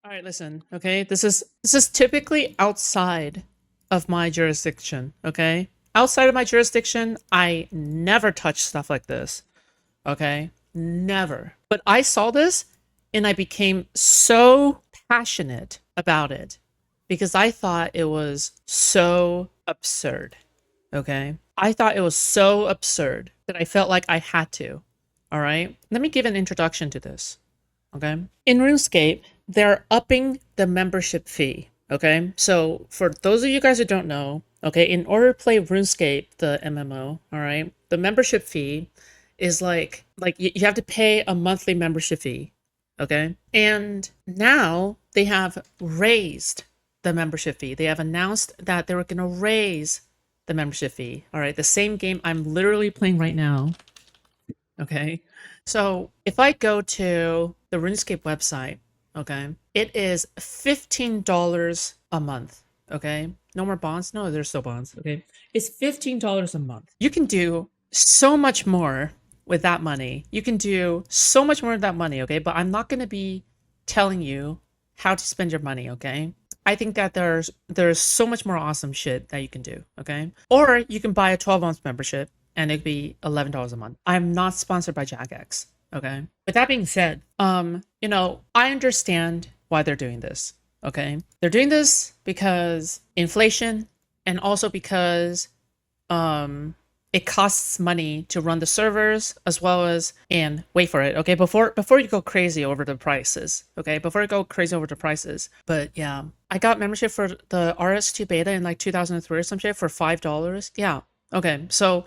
All right, listen, okay? This is typically outside of my jurisdiction, okay? Outside of my jurisdiction, I never touch stuff like this, okay? Never. But I saw this and I became so passionate about it because I thought it was so absurd, okay? I thought it was so absurd that I felt like I had to. All right? Let me give an introduction to this. Okay. In RuneScape, they're upping the membership fee. Okay. So for those of you guys who don't know, okay, in order to play RuneScape, the MMO, all right, the membership fee is like you have to pay a monthly membership fee. Okay. And now they have raised the membership fee. They have announced that they were going to raise the membership fee. All right. The same game I'm literally playing right now. Okay. So if I go to the RuneScape website, okay, it is $15 a month. Okay. No more bonds. No, there's still bonds. Okay. It's $15 a month. You can do so much more with that money. You can do so much more with that money. Okay. But I'm not going to be telling you how to spend your money. Okay. I think that there's so much more awesome shit that you can do. Okay. Or you can buy a 12-month membership and it'd be $11 a month. I'm not sponsored by Jagex. Okay. With that being said, I understand why they're doing this. Okay. They're doing this because inflation and also because it costs money to run the servers as well as, and wait for it, okay, before you go crazy over the prices, okay, before you go crazy over the prices. But yeah, I got membership for the RS2 beta in like 2003 or some shit for $5. Yeah. Okay. So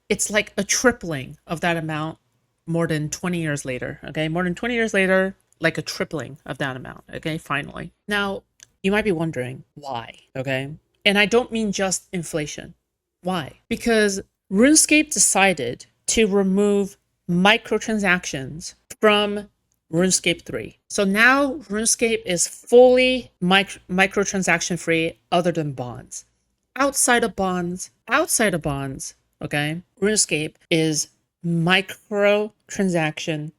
it's like a tripling of that amount more than 20 years later. Okay. More than 20 years later, like a tripling of that amount. Okay. Finally. Now, you might be wondering why. Okay. And I don't mean just inflation. Why? Because RuneScape decided to remove microtransactions from RuneScape 3. So now RuneScape is fully microtransaction free other than bonds. Outside of bonds, okay, RuneScape is microtransaction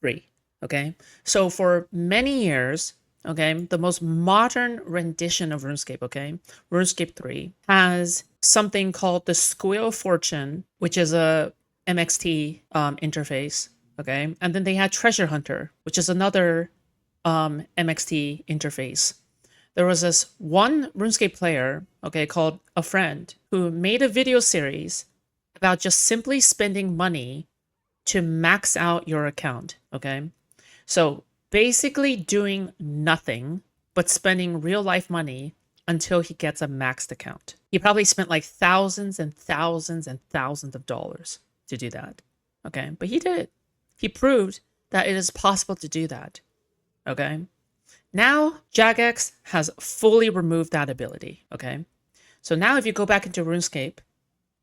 free. Okay. So for many years, okay, the most modern rendition of RuneScape, okay, RuneScape 3 has something called the Square of Fortune, which is a MXT interface, okay, and then they had Treasure Hunter, which is another MXT interface. There was this one RuneScape player, okay, called a friend, who made a video series about just simply spending money to max out your account, okay? So basically doing nothing but spending real life money until he gets a maxed account. He probably spent like thousands and thousands and thousands of dollars to do that, okay? But he did it. He proved that it is possible to do that, okay? Now, Jagex has fully removed that ability, okay? So now if you go back into RuneScape,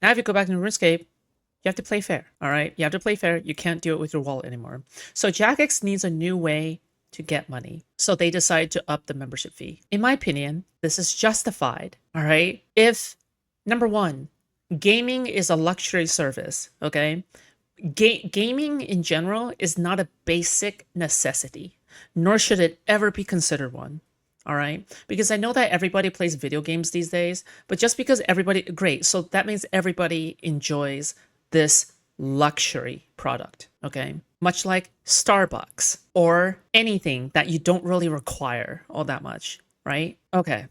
you have to play fair, all right? You have to play fair. You can't do it with your wallet anymore. So Jagex needs a new way to get money. So they decide to up the membership fee. In my opinion, this is justified, all right? If, number one, gaming is a luxury service, okay? Gaming in general is not a basic necessity, nor should it ever be considered one. All right. Because I know that everybody plays video games these days, but just because great. So that means everybody enjoys this luxury product. Okay. Much like Starbucks or anything that you don't really require all that much. Right. Okay.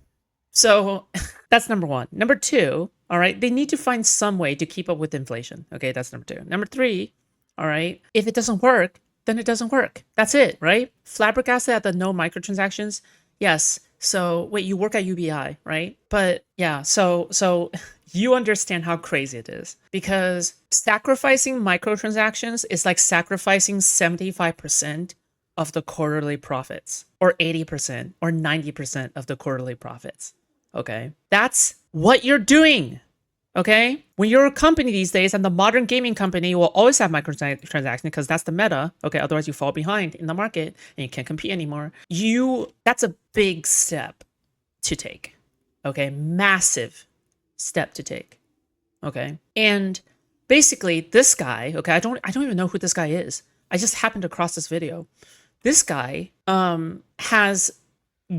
So that's number one. Number two, all right, they need to find some way to keep up with inflation. Okay, that's number two. Number three, all right, if it doesn't work, then it doesn't work. That's it, right? Flabbergasted at the no microtransactions. Yes. So wait, you work at UBI, right? But yeah, so you understand how crazy it is because sacrificing microtransactions is like sacrificing 75% of the quarterly profits or 80% or 90% of the quarterly profits. Okay. That's what you're doing. Okay. When you're a company these days, and the modern gaming company will always have microtransactions because that's the meta. Okay. Otherwise, you fall behind in the market and you can't compete anymore. That's a big step to take. Okay. Massive step to take. Okay. And basically, this guy, okay, I don't even know who this guy is. I just happened across this video. This guy has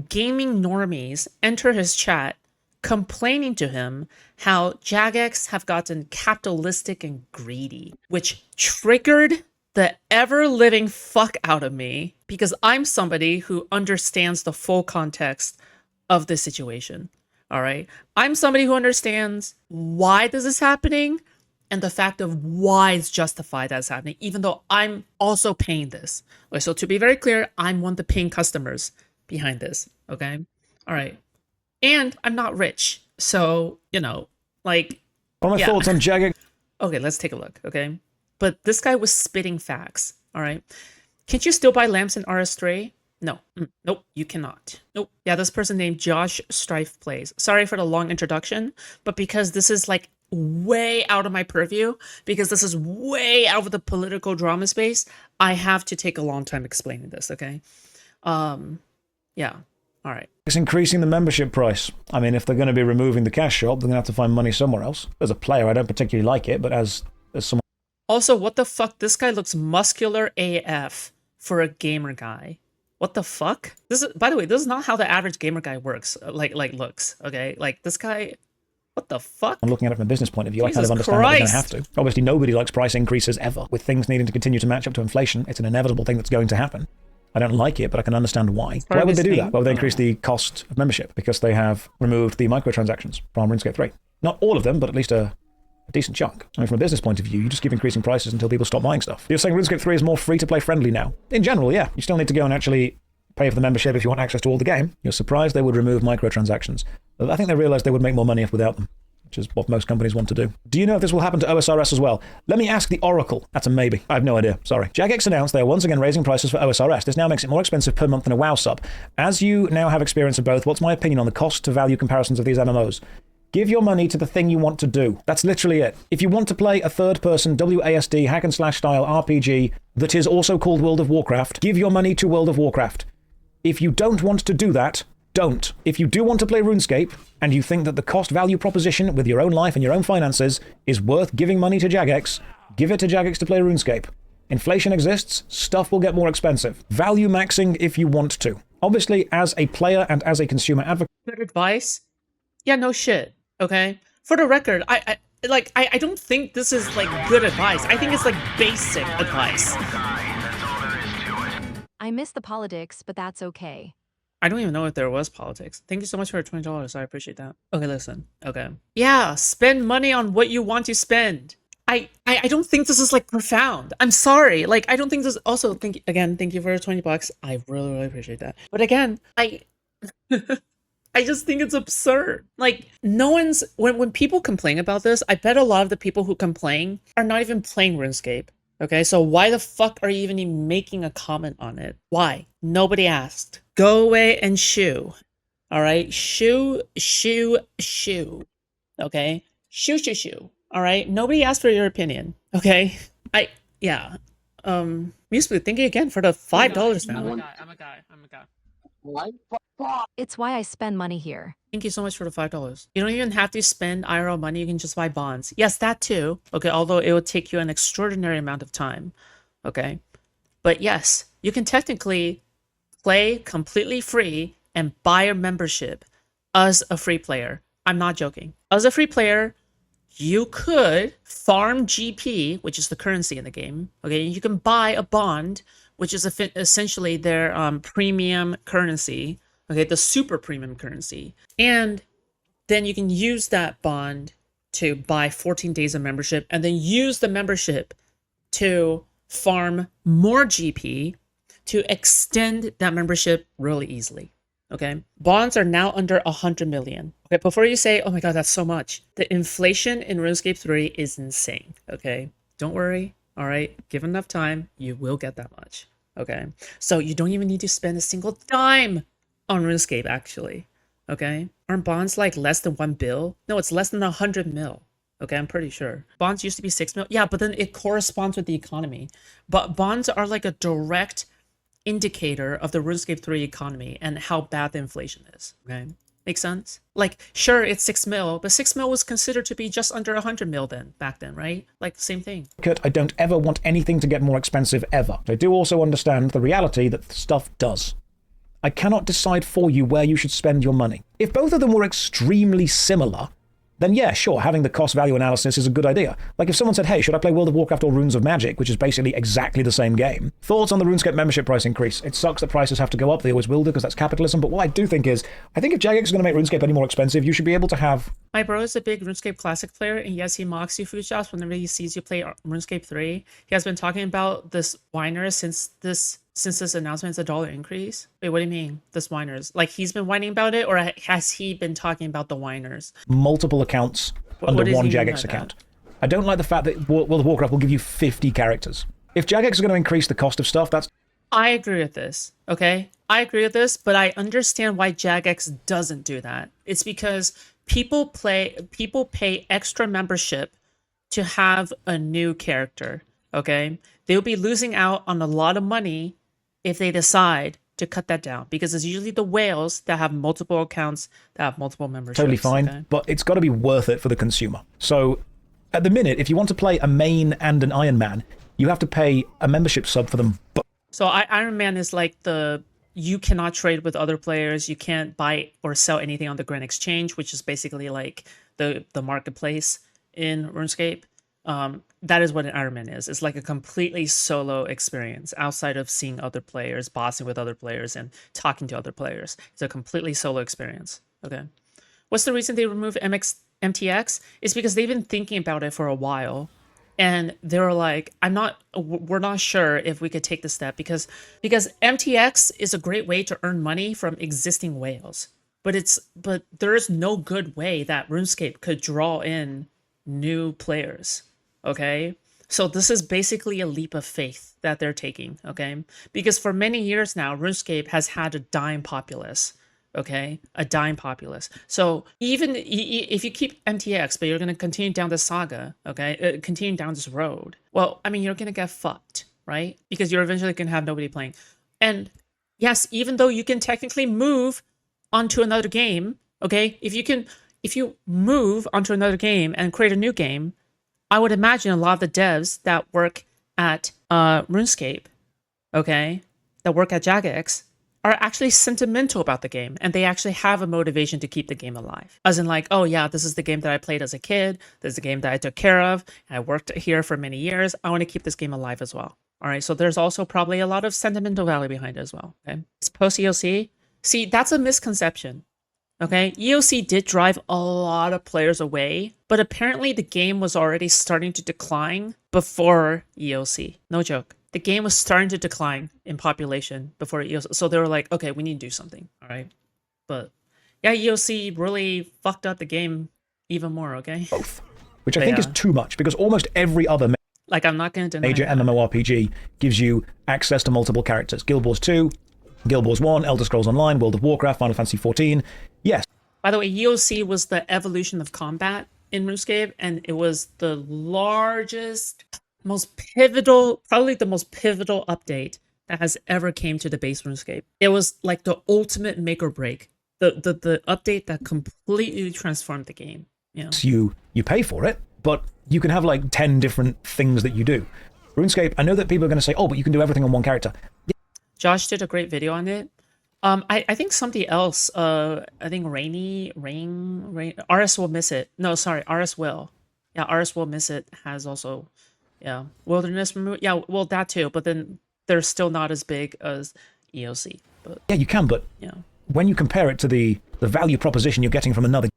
gaming normies enter his chat complaining to him how Jagex have gotten capitalistic and greedy, which triggered the ever-living fuck out of me because I'm somebody who understands the full context of this situation. All right? I'm somebody who understands why this is happening and the fact of why it's justified that's happening, even though I'm also paying this. Okay, so to be very clear, I'm one of the paying customers behind this, okay? All right. And I'm not rich, so, you know, like... What are my thoughts on Jagex? Okay, let's take a look, okay? But this guy was spitting facts, all right? Can't you still buy lamps in RS3? No. Nope, you cannot. Nope. Yeah, this person named Josh Strife plays. Sorry for the long introduction, but because this is like way out of my purview, because this is way out of the political drama space, I have to take a long time explaining this, okay? Yeah. All right. It's increasing the membership price. I mean, if they're going to be removing the cash shop, they're going to have to find money somewhere else. As a player, I don't particularly like it, but as someone... Also, what the fuck? This guy looks muscular AF for a gamer guy. What the fuck? This is, by the way, this is not how the average gamer guy works, like looks, okay? Like, this guy... What the fuck? I'm looking at it from a business point of view. Jesus I kind of understand that they're going to have Christ. to. Obviously, nobody likes price increases ever. With things needing to continue to match up to inflation, it's an inevitable thing that's going to happen. I don't like it, but I can understand why. Why would they do that? Why would they increase the cost of membership? Because they have removed the microtransactions from RuneScape 3. Not all of them, but at least a decent chunk. I mean, from a business point of view, you just keep increasing prices until people stop buying stuff. You're saying RuneScape 3 is more free-to-play friendly now? In general, yeah. You still need to go and actually pay for the membership if you want access to all the game. You're surprised they would remove microtransactions. But I think they realized they would make more money without them, which is what most companies want to do. Do you know if this will happen to OSRS as well? Let me ask the Oracle. That's a maybe. I have no idea. Sorry. Jagex announced they are once again raising prices for OSRS. This now makes it more expensive per month than a WoW sub. As you now have experience of both, what's my opinion on the cost to value comparisons of these MMOs? Give your money to the thing you want to do. That's literally it. If you want to play a third-person WASD hack-and-slash style RPG that is also called World of Warcraft, give your money to World of Warcraft. If you don't want to do that, don't. If you do want to play RuneScape, and you think that the cost-value proposition with your own life and your own finances is worth giving money to Jagex, give it to Jagex to play RuneScape. Inflation exists, stuff will get more expensive. Value maxing if you want to. Obviously, as a player and as a consumer advocate... Good advice? Yeah, no shit, okay? For the record, I don't think this is, like, good advice. I think it's, like, basic advice. I miss the politics, but that's okay. I don't even know if there was politics. Thank you so much for your $20. I appreciate that. Okay, listen. Okay. Yeah, spend money on what you want to spend. I don't think this is like profound. I'm sorry. Like, I don't think this also thank you for your $20. I really, really appreciate that. But again, I just think it's absurd. Like, no one's when people complain about this, I bet a lot of the people who complain are not even playing RuneScape. Okay, so why the fuck are you even making a comment on it? Why? Nobody asked. Go away and shoo. All right? Shoo. Okay? Shoo. All right? Nobody asked for your opinion. Okay? Yeah. Musically, thank you again for the $5 now. I'm a guy. It's why I spend money here. Thank you so much for the $5. You don't even have to spend IRL money. You can just buy bonds. Yes, that too. Okay, although it would take you an extraordinary amount of time. Okay? But yes, you can technically play completely free and buy a membership as a free player. I'm not joking. As a free player, you could farm GP, which is the currency in the game. Okay, you can buy a bond, which is essentially their premium currency. Okay, the super premium currency. And then you can use that bond to buy 14 days of membership and then use the membership to farm more GP to extend that membership really easily. Okay, bonds are now under 100 million. Okay, before you say, oh my god, that's so much. The inflation in RuneScape 3 is insane. Okay, don't worry. All right, give enough time, you will get that much. Okay, so you don't even need to spend a single dime on RuneScape, actually. Okay, aren't bonds like less than 1 bill? No, it's less than 100 mil. Okay, I'm pretty sure. Bonds used to be 6 mil. Yeah, but then it corresponds with the economy. But bonds are like a direct indicator of the RuneScape 3 economy and how bad the inflation is. Okay, make sense? Like, sure, it's 6 mil, but 6 mil was considered to be just under 100 mil back then, right? Like, same thing. I don't ever want anything to get more expensive ever. I do also understand the reality that stuff does. I cannot decide for you where you should spend your money. If both of them were extremely similar, then yeah, sure, having the cost-value analysis is a good idea. Like if someone said, hey, should I play World of Warcraft or Runes of Magic, which is basically exactly the same game? Thoughts on the RuneScape membership price increase? It sucks that prices have to go up. They always will do because that's capitalism. But what I do think is, I think if Jagex is going to make RuneScape any more expensive, you should be able to have... My bro is a big RuneScape Classic player, and yes, he mocks you Foodshops whenever he sees you play RuneScape 3. He has been talking about this whiner since this announcement's a $1 increase. Wait, what do you mean, this whiners? Like, he's been whining about it, or has he been talking about the whiners? Multiple accounts under one Jagex account. I don't like the fact that World of Warcraft will give you 50 characters. If Jagex is going to increase the cost of stuff, that's... I agree with this, okay? I agree with this, but I understand why Jagex doesn't do that. It's because people pay extra membership to have a new character, okay? They'll be losing out on a lot of money if they decide to cut that down, because it's usually the whales that have multiple accounts that have multiple memberships. Totally fine, okay? But it's got to be worth it for the consumer. So at the minute, if you want to play a main and an Iron Man, you have to pay a membership sub for them both. So Iron Man is like you cannot trade with other players, you can't buy or sell anything on the Grand Exchange, which is basically like the marketplace in RuneScape. That is what an Iron Man is. It's like a completely solo experience outside of seeing other players, bossing with other players, and talking to other players. It's a completely solo experience. Okay. What's the reason they removed MTX? It's because they've been thinking about it for a while, and they were like, we're not sure if we could take the step because MTX is a great way to earn money from existing whales, but there's no good way that RuneScape could draw in new players. Okay, so this is basically a leap of faith that they're taking, okay? Because for many years now, RuneScape has had a dying populace, okay? A dying populace. So even if you keep MTX, but you're going to continue down this saga, okay? Continue down this road, well, I mean, you're going to get fucked, right? Because you're eventually going to have nobody playing. And yes, even though you can technically move onto another game, okay? If you move onto another game and create a new game, I would imagine a lot of the devs that work at RuneScape, okay, that work at Jagex, are actually sentimental about the game, and they actually have a motivation to keep the game alive. As in like, oh yeah, this is the game that I played as a kid, this is the game that I took care of, and I worked here for many years, I want to keep this game alive as well. All right, so there's also probably a lot of sentimental value behind it as well, okay? It's post-EOC. See, that's a misconception. Okay, EOC did drive a lot of players away, but apparently the game was already starting to decline before EOC. No joke. The game was starting to decline in population before EOC. So they were like, okay, we need to do something. All right. But yeah, EOC really fucked up the game even more, okay? Both. Which I think is too much, because almost every other like, I'm not going to deny major that. MMORPG gives you access to multiple characters. Guild Wars 2, Guild Wars 1, Elder Scrolls Online, World of Warcraft, Final Fantasy 14. Yes. By the way, EOC was the evolution of combat in RuneScape, and it was the largest, most pivotal, probably the most pivotal update that has ever came to the base RuneScape. It was like the ultimate make or break, the update that completely transformed the game. You know? You pay for it, but you can have like 10 different things that you do. RuneScape, I know that people are going to say, oh, but you can do everything on one character. Josh did a great video on it. I think somebody else, I think Rain, RS will miss it. No, sorry, RS will. Yeah, RS will miss it has also, yeah, Wilderness Remove. Yeah, well, that too, but then they're still not as big as EOC. But yeah, you can, but yeah, when you compare it to the value proposition you're getting from another...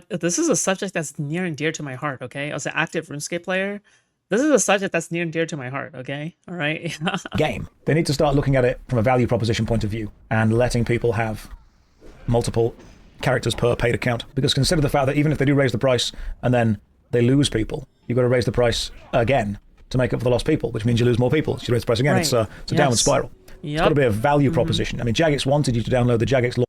this is a subject that's near and dear to my heart, okay? As an active RuneScape player, this is a subject that's near and dear to my heart, okay? All right? game. They need to start looking at it from a value proposition point of view and letting people have multiple characters per paid account. Because consider the fact that even if they do raise the price and then they lose people, you've got to raise the price again to make up for the lost people, which means you lose more people. So you raise the price again, right. It's a downward spiral. Yep. It's got to be a value proposition. I mean, Jagex wanted you to download the Jagex law.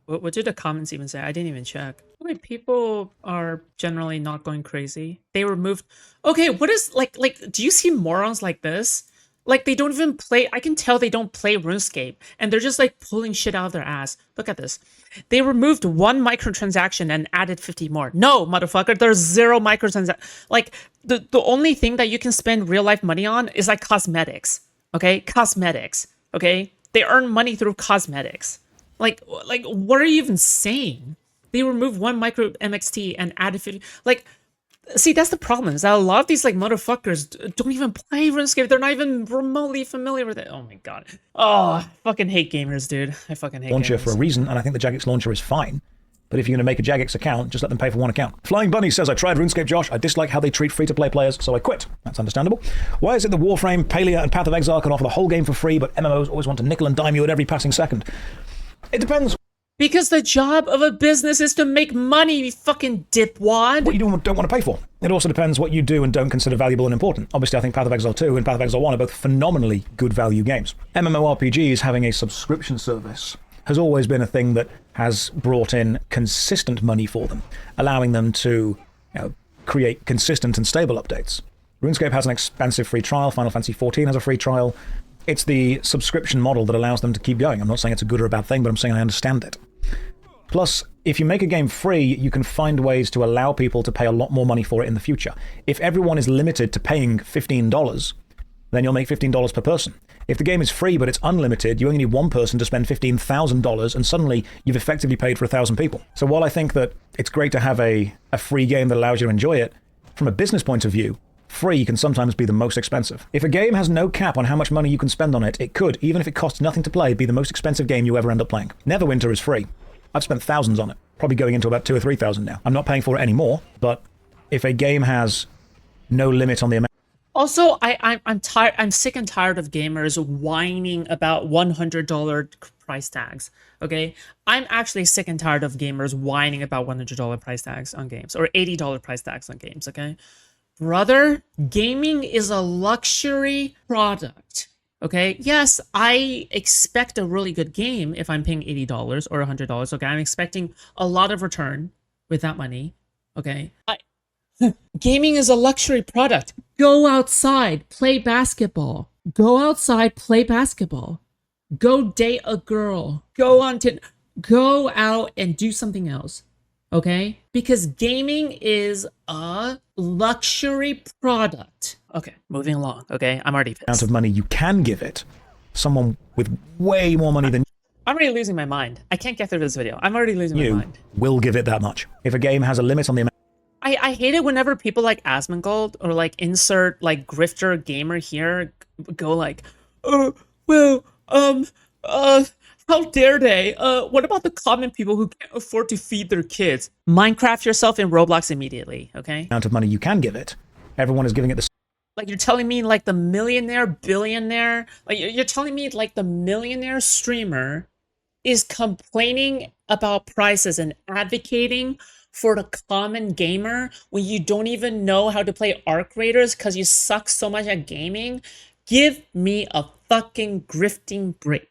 What did the comments even say? I didn't even check. Wait, people are generally not going crazy. They removed... Okay, what is... Like, do you see morons like this? Like, they don't even play... I can tell they don't play RuneScape. And they're just, like, pulling shit out of their ass. Look at this. They removed 1 microtransaction and added 50 more. No, motherfucker, there's 0 microtransactions. Like, the only thing that you can spend real-life money on is, like, cosmetics. Okay? Cosmetics. Okay? They earn money through cosmetics. Like what are you even saying? They removed one micro MXT and added 50. Like, see, that's the problem. Is that a lot of these like motherfuckers don't even play RuneScape. They're not even remotely familiar with it. Oh my god. Oh, I fucking hate gamers, dude. I fucking hate launcher gamers. for a reason, and I think the Jagex launcher is fine. But if you're going to make a Jagex account, just let them pay for one account. Flying Bunny says, I tried RuneScape, Josh. I dislike how they treat free-to-play players, so I quit. That's understandable. Why is it that Warframe, Palia, and Path of Exile can offer the whole game for free, but MMOs always want to nickel and dime you at every passing second? It depends. Because the job of a business is to make money, you fucking dipwad. What you don't want to pay for. It also depends what you do and don't consider valuable and important. Obviously, I think Path of Exile 2 and Path of Exile 1 are both phenomenally good value games. MMORPGs having a subscription service has always been a thing that has brought in consistent money for them, allowing them to create consistent and stable updates. RuneScape has an expensive free trial. Final Fantasy XIV has a free trial. It's the subscription model that allows them to keep going. I'm not saying it's a good or a bad thing, but I'm saying I understand it. Plus, if you make a game free, you can find ways to allow people to pay a lot more money for it in the future. If everyone is limited to paying $15, then you'll make $15 per person. If the game is free but it's unlimited, you only need one person to spend $15,000, and suddenly you've effectively paid for 1,000 people. So while I think that it's great to have a free game that allows you to enjoy it, from a business point of view, free can sometimes be the most expensive. If a game has no cap on how much money you can spend on it, it could, even if it costs nothing to play, be the most expensive game you ever end up playing. Neverwinter is free. I've spent thousands on it, probably going into about 2,000 or 3,000 now. I'm not paying for it anymore, but if a game has no limit on the amount. Also, I'm tired. I'm sick and tired of gamers whining about $100 price tags. Okay, I'm actually sick and tired of gamers whining about $100 price tags on games or $80 price tags on games. Okay, brother, gaming is a luxury product. Okay, yes, I expect a really good game if I'm paying $80 or $100. Okay, I'm expecting a lot of return with that money. Okay, gaming is a luxury product. Go outside, play basketball. Go outside, play basketball. Go date a girl. Go out and do something else. Okay? Because gaming is a luxury product. Okay, moving along. Okay, I'm already pissed. Amount of money you can give it, someone with way more money than I'm already losing my mind. I can't get through this video. I'm already losing my you mind. will give it that much. If a game has a limit on the amount. I hate it whenever people like Asmongold or like insert like grifter gamer here go like, how dare they? What about the common people who can't afford to feed their kids? Minecraft yourself in Roblox immediately, okay? Amount of money you can give it, everyone is giving it the. Like you're telling me like the millionaire, billionaire, like you're telling me like the millionaire streamer is complaining about prices and advocating for the common gamer when you don't even know how to play Arc Raiders because you suck so much at gaming? Give me a fucking grifting break.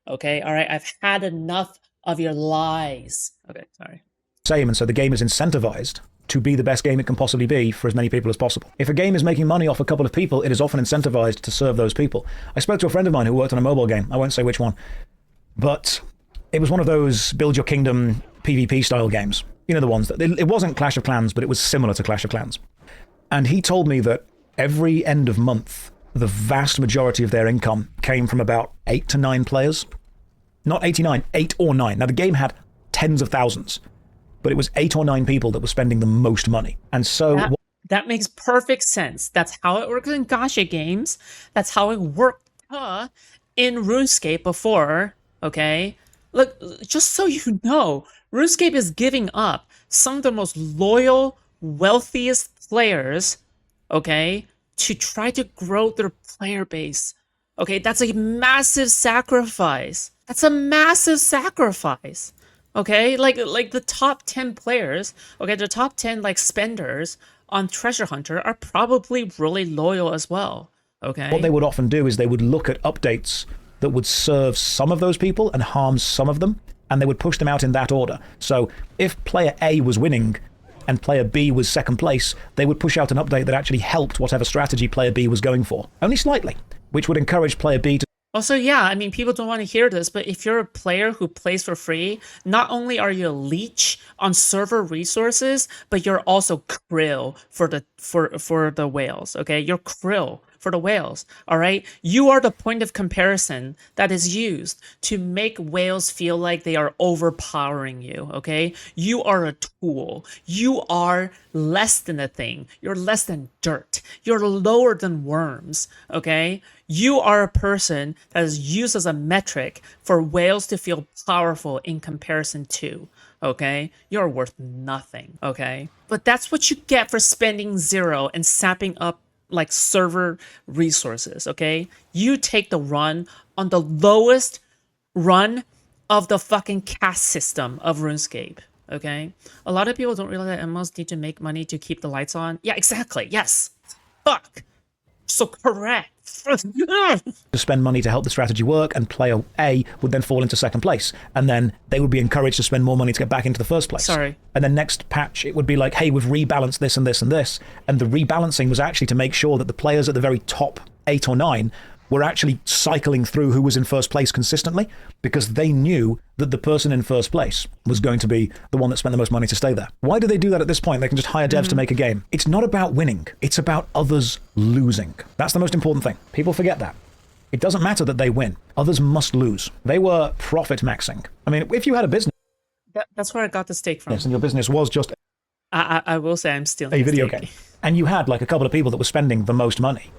Okay, all right, I've had enough of your lies. Okay, sorry. Same, and so the game is incentivized to be the best game it can possibly be for as many people as possible. If a game is making money off a couple of people, it is often incentivized to serve those people. I spoke to a friend of mine who worked on a mobile game. I won't say which one, but it was one of those build your kingdom PvP style games. You know, the ones that it wasn't Clash of Clans, but it was similar to Clash of Clans. And he told me that every end of month, the vast majority of their income came from about 8 to 9 players. Not 89, 8 or 9. Now, the game had tens of thousands, but it was 8 or 9 people that were spending the most money. And so that makes perfect sense. That's how it works in gacha games. That's how it worked in RuneScape before, okay? Look, just so you know, RuneScape is giving up some of the most loyal, wealthiest players, okay, to try to grow their player base. Okay, that's a massive sacrifice. That's a massive sacrifice. Okay, like the top 10 players, okay, the top 10 like spenders on Treasure Hunter are probably really loyal as well. Okay. What they would often do is they would look at updates that would serve some of those people and harm some of them, and they would push them out in that order. So if player A was winning and player B was second place, they would push out an update that actually helped whatever strategy player B was going for, only slightly, which would encourage player B to. Also, yeah, I mean, people don't want to hear this, but if you're a player who plays for free, not only are you a leech on server resources, but you're also krill for the whales, okay? You're krill for the whales, all right? You are the point of comparison that is used to make whales feel like they are overpowering you, okay? You are a tool. You are less than a thing. You're less than dirt. You're lower than worms, okay? You are a person that is used as a metric for whales to feel powerful in comparison to, okay? You're worth nothing, okay? But that's what you get for spending 0 and sapping up like server resources, okay? You take the run on the lowest run of the fucking caste system of RuneScape, okay? A lot of people don't realize that MMOs need to make money to keep the lights on. Yeah, exactly. Yes. Fuck. So correct. To spend money to help the strategy work, and player A would then fall into second place, and then they would be encouraged to spend more money to get back into the first place. Sorry. And then next patch it would be like, hey, we've rebalanced this and this and this, and the rebalancing was actually to make sure that the players at the very top 8 or 9 were actually cycling through who was in first place consistently, because they knew that the person in first place was going to be the one that spent the most money to stay there. Why do they do that at this point? They can just hire devs to make a game. It's not about winning. It's about others losing. That's the most important thing. People forget that. It doesn't matter that they win. Others must lose. They were profit maxing. I mean, if you had a business... That's where I got the steak from. Yes, and your business was just I will say I'm stealing a the video steak. game, and you had like a couple of people that were spending the most money.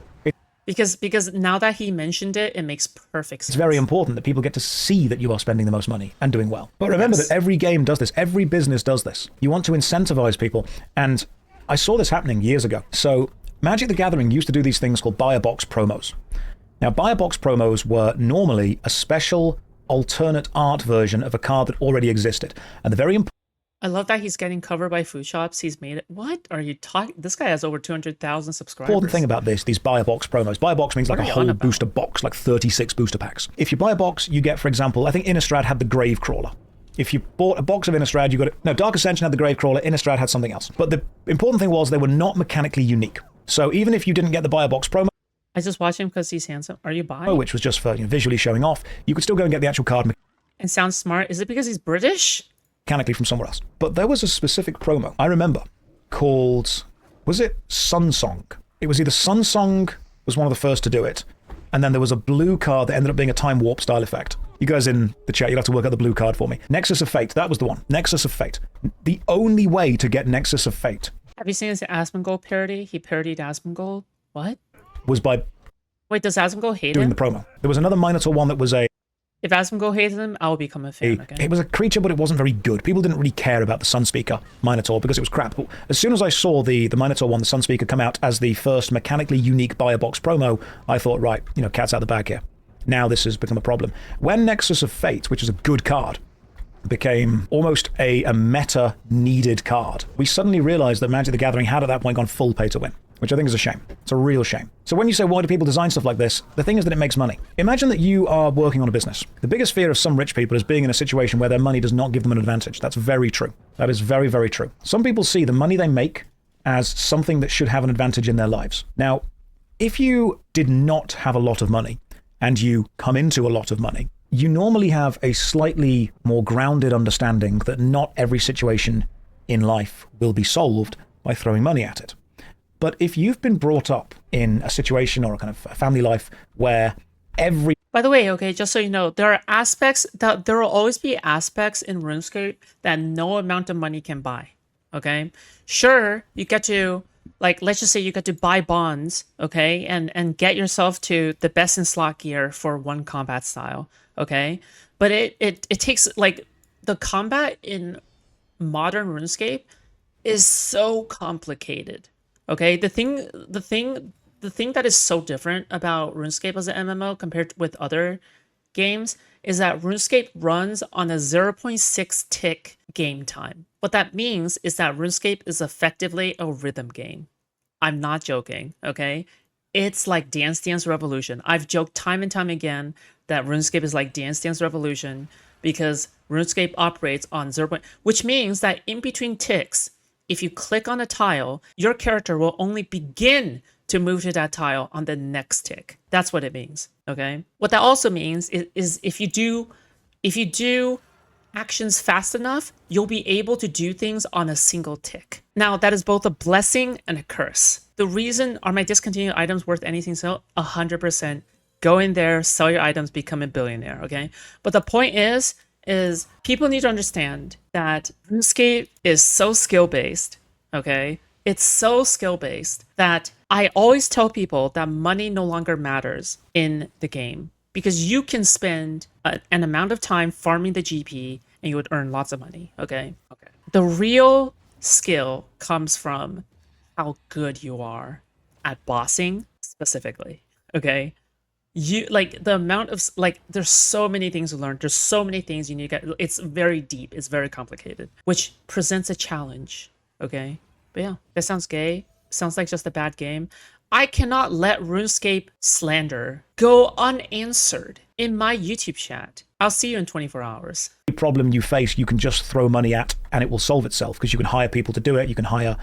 Because now that he mentioned it, it makes perfect sense. It's very important that people get to see that you are spending the most money and doing well. But remember that every game does this. Every business does this. You want to incentivize people. And I saw this happening years ago. So Magic the Gathering used to do these things called buy a box promos. Now, buy a box promos were normally a special alternate art version of a card that already existed. And the very important... I love that he's getting covered by Foodshops. He's made it. What are you talking? This guy has over 200,000 subscribers. Important thing about this, these buy a box promos. Buy a box means like a whole booster box, like 36 booster packs. If you buy a box, you get, for example, I think Innistrad had the Grave Crawler. If you bought a box of Innistrad, you got it. No, Dark Ascension had the Grave Crawler, Innistrad had something else. But the important thing was they were not mechanically unique. So even if you didn't get the buy a box promo, I just watch him because he's handsome. Are you bi? which was just for visually showing off, you could still go and get the actual card And sounds smart. Is it because he's British? mechanically from somewhere else. But there was a specific promo I remember called, was it Sunsong? It was either Sunsong was one of the first to do it, and then there was a blue card that ended up being a time warp style effect. You guys in the chat, you'll have to work out the blue card for me. Nexus of Fate, that was the one. Nexus of Fate. The only way to get Nexus of Fate... Have you seen his Asmongold parody? He parodied Asmongold. What? ...was by... Wait, does Asmongold hate doing him? the promo. There was another Minotaur one that was a... If Asmongold hated him, I will become a fan, okay? It was a creature, but it wasn't very good. People didn't really care about the Sunspeaker Minotaur because it was crap. But as soon as I saw the Minotaur one, the Sunspeaker, come out as the first mechanically unique buy-a-box promo, I thought, right, cat's out the bag here. Now this has become a problem. When Nexus of Fate, which is a good card, became almost a meta needed card, we suddenly realized that Magic the Gathering had at that point gone full pay to win, which I think is a shame. It's a real shame. So when you say, why do people design stuff like this? The thing is that it makes money. Imagine that you are working on a business. The biggest fear of some rich people is being in a situation where their money does not give them an advantage. That's very true. That is very, very true. Some people see the money they make as something that should have an advantage in their lives. Now, if you did not have a lot of money and you come into a lot of money, you normally have a slightly more grounded understanding that not every situation in life will be solved by throwing money at it. But if you've been brought up in a situation or a kind of a family life where every... By the way, okay, just so you know, there will always be aspects in RuneScape that no amount of money can buy, okay? Sure, you get to, let's just say you get to buy bonds, okay, and get yourself to the best in slot gear for one combat style, okay? But it takes, the combat in modern RuneScape is so complicated. Okay, the thing that is so different about RuneScape as an MMO compared with other games is that RuneScape runs on a 0.6 tick game time. What that means is that RuneScape is effectively a rhythm game. I'm not joking, okay? It's like Dance Dance Revolution. I've joked time and time again that RuneScape is like Dance Dance Revolution because RuneScape operates on 0. Which means that in between ticks, if you click on a tile, your character will only begin to move to that tile on the next tick. That's what it means, okay? What that also means is if you do actions fast enough, you'll be able to do things on a single tick. Now, that is both a blessing and a curse. the reason are my discontinued items worth anything? So 100%. Go in there, sell your items, become a billionaire. Okay, but the point is people need to understand that RuneScape is so skill based. Okay, it's so skill based that I always tell people that money no longer matters in the game because you can spend an amount of time farming the GP and you would earn lots of money. Okay. The real skill comes from how good you are at bossing specifically. Okay. You like the amount of like there's so many things to learn. There's so many things you need to get. It's very deep. It's very complicated, which presents a challenge. Okay. But yeah, that sounds gay. Sounds like just a bad game. I cannot let RuneScape slander go unanswered in my YouTube chat. I'll see you in 24 hours. The problem you face, you can just throw money at and it will solve itself because you can hire people to do it. You can hire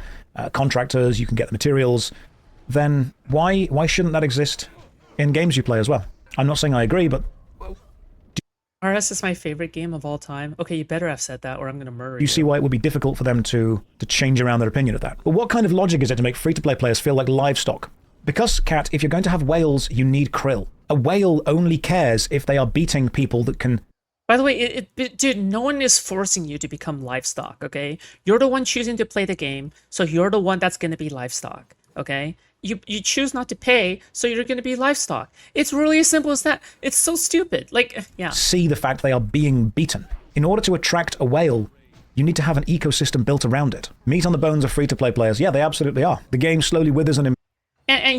contractors. You can get the materials. Then why shouldn't that exist in games you play as well? I'm not saying I agree, but... RS is my favorite game of all time. Okay, you better have said that or I'm going to murder you. You see why it would be difficult for them to change around their opinion of that. But what kind of logic is it to make free-to-play players feel like livestock? Because, Kat, if you're going to have whales, you need krill. A whale only cares if they are beating people that can... By the way, dude, no one is forcing you to become livestock, okay? You're the one choosing to play the game, so you're the one that's going to be livestock, okay? You choose not to pay, so you're going to be livestock. It's really as simple as that. It's so stupid. Like, yeah. See the fact they are being beaten. In order to attract a whale, you need to have an ecosystem built around it. Meat on the bones of free-to-play players. Yeah, they absolutely are. The game slowly withers and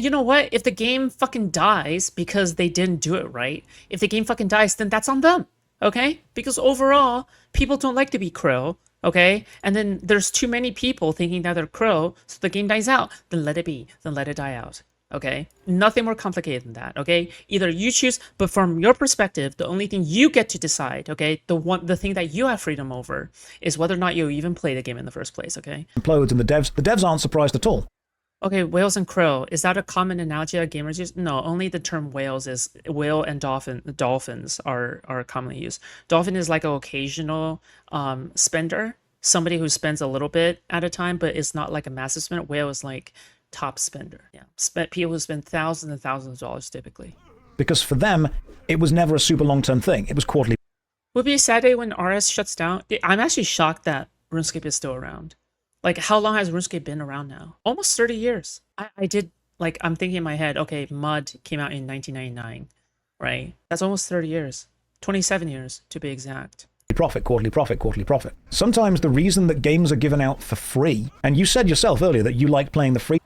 you know what? If the game fucking dies because they didn't do it right, if the game fucking dies, then that's on them, okay? Because overall, people don't like to be krill, okay? And then there's too many people thinking that they're krill, so the game dies out. Then let it be. Then let it die out, okay? Nothing more complicated than that, okay? Either you choose, but from your perspective, the only thing you get to decide, okay? The thing that you have freedom over is whether or not you even play the game in the first place, okay? implodes, and the devs aren't surprised at all. Okay, whales and krill. Is that a common analogy that gamers use? No, only the term whales is whale and dolphins are commonly used. Dolphin is like an occasional spender, somebody who spends a little bit at a time, but it's not like a massive spender. Whale is like top spender. Yeah, people who spend thousands and thousands of dollars typically. Because for them, it was never a super long-term thing. It was quarterly. Would be a sad day when RS shuts down. I'm actually shocked that RuneScape is still around. Like, how long has RuneScape been around now? Almost 30 years. I did, like, I'm thinking in my head, okay, Mud came out in 1999, right? That's almost 30 years. 27 years, to be exact. Quarterly profit. Sometimes the reason that games are given out for free, and you said yourself earlier that you like playing the free...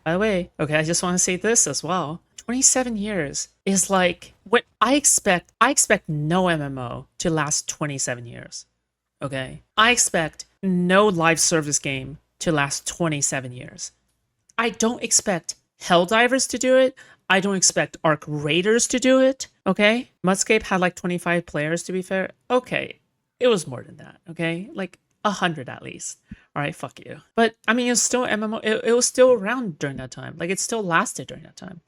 By the way, okay, I just want to say this as well. 27 years is like, what I expect no MMO to last 27 years, okay? I expect no live service game to last 27 years. I don't expect Helldivers to do it. I don't expect Arc Raiders to do it, okay? Mudscape had like 25 players, to be fair. Okay, it was more than that, okay? Like 100 at least. All right, fuck you. But, I mean, it's still MMO. It was still around during that time. Like, it still lasted during that time.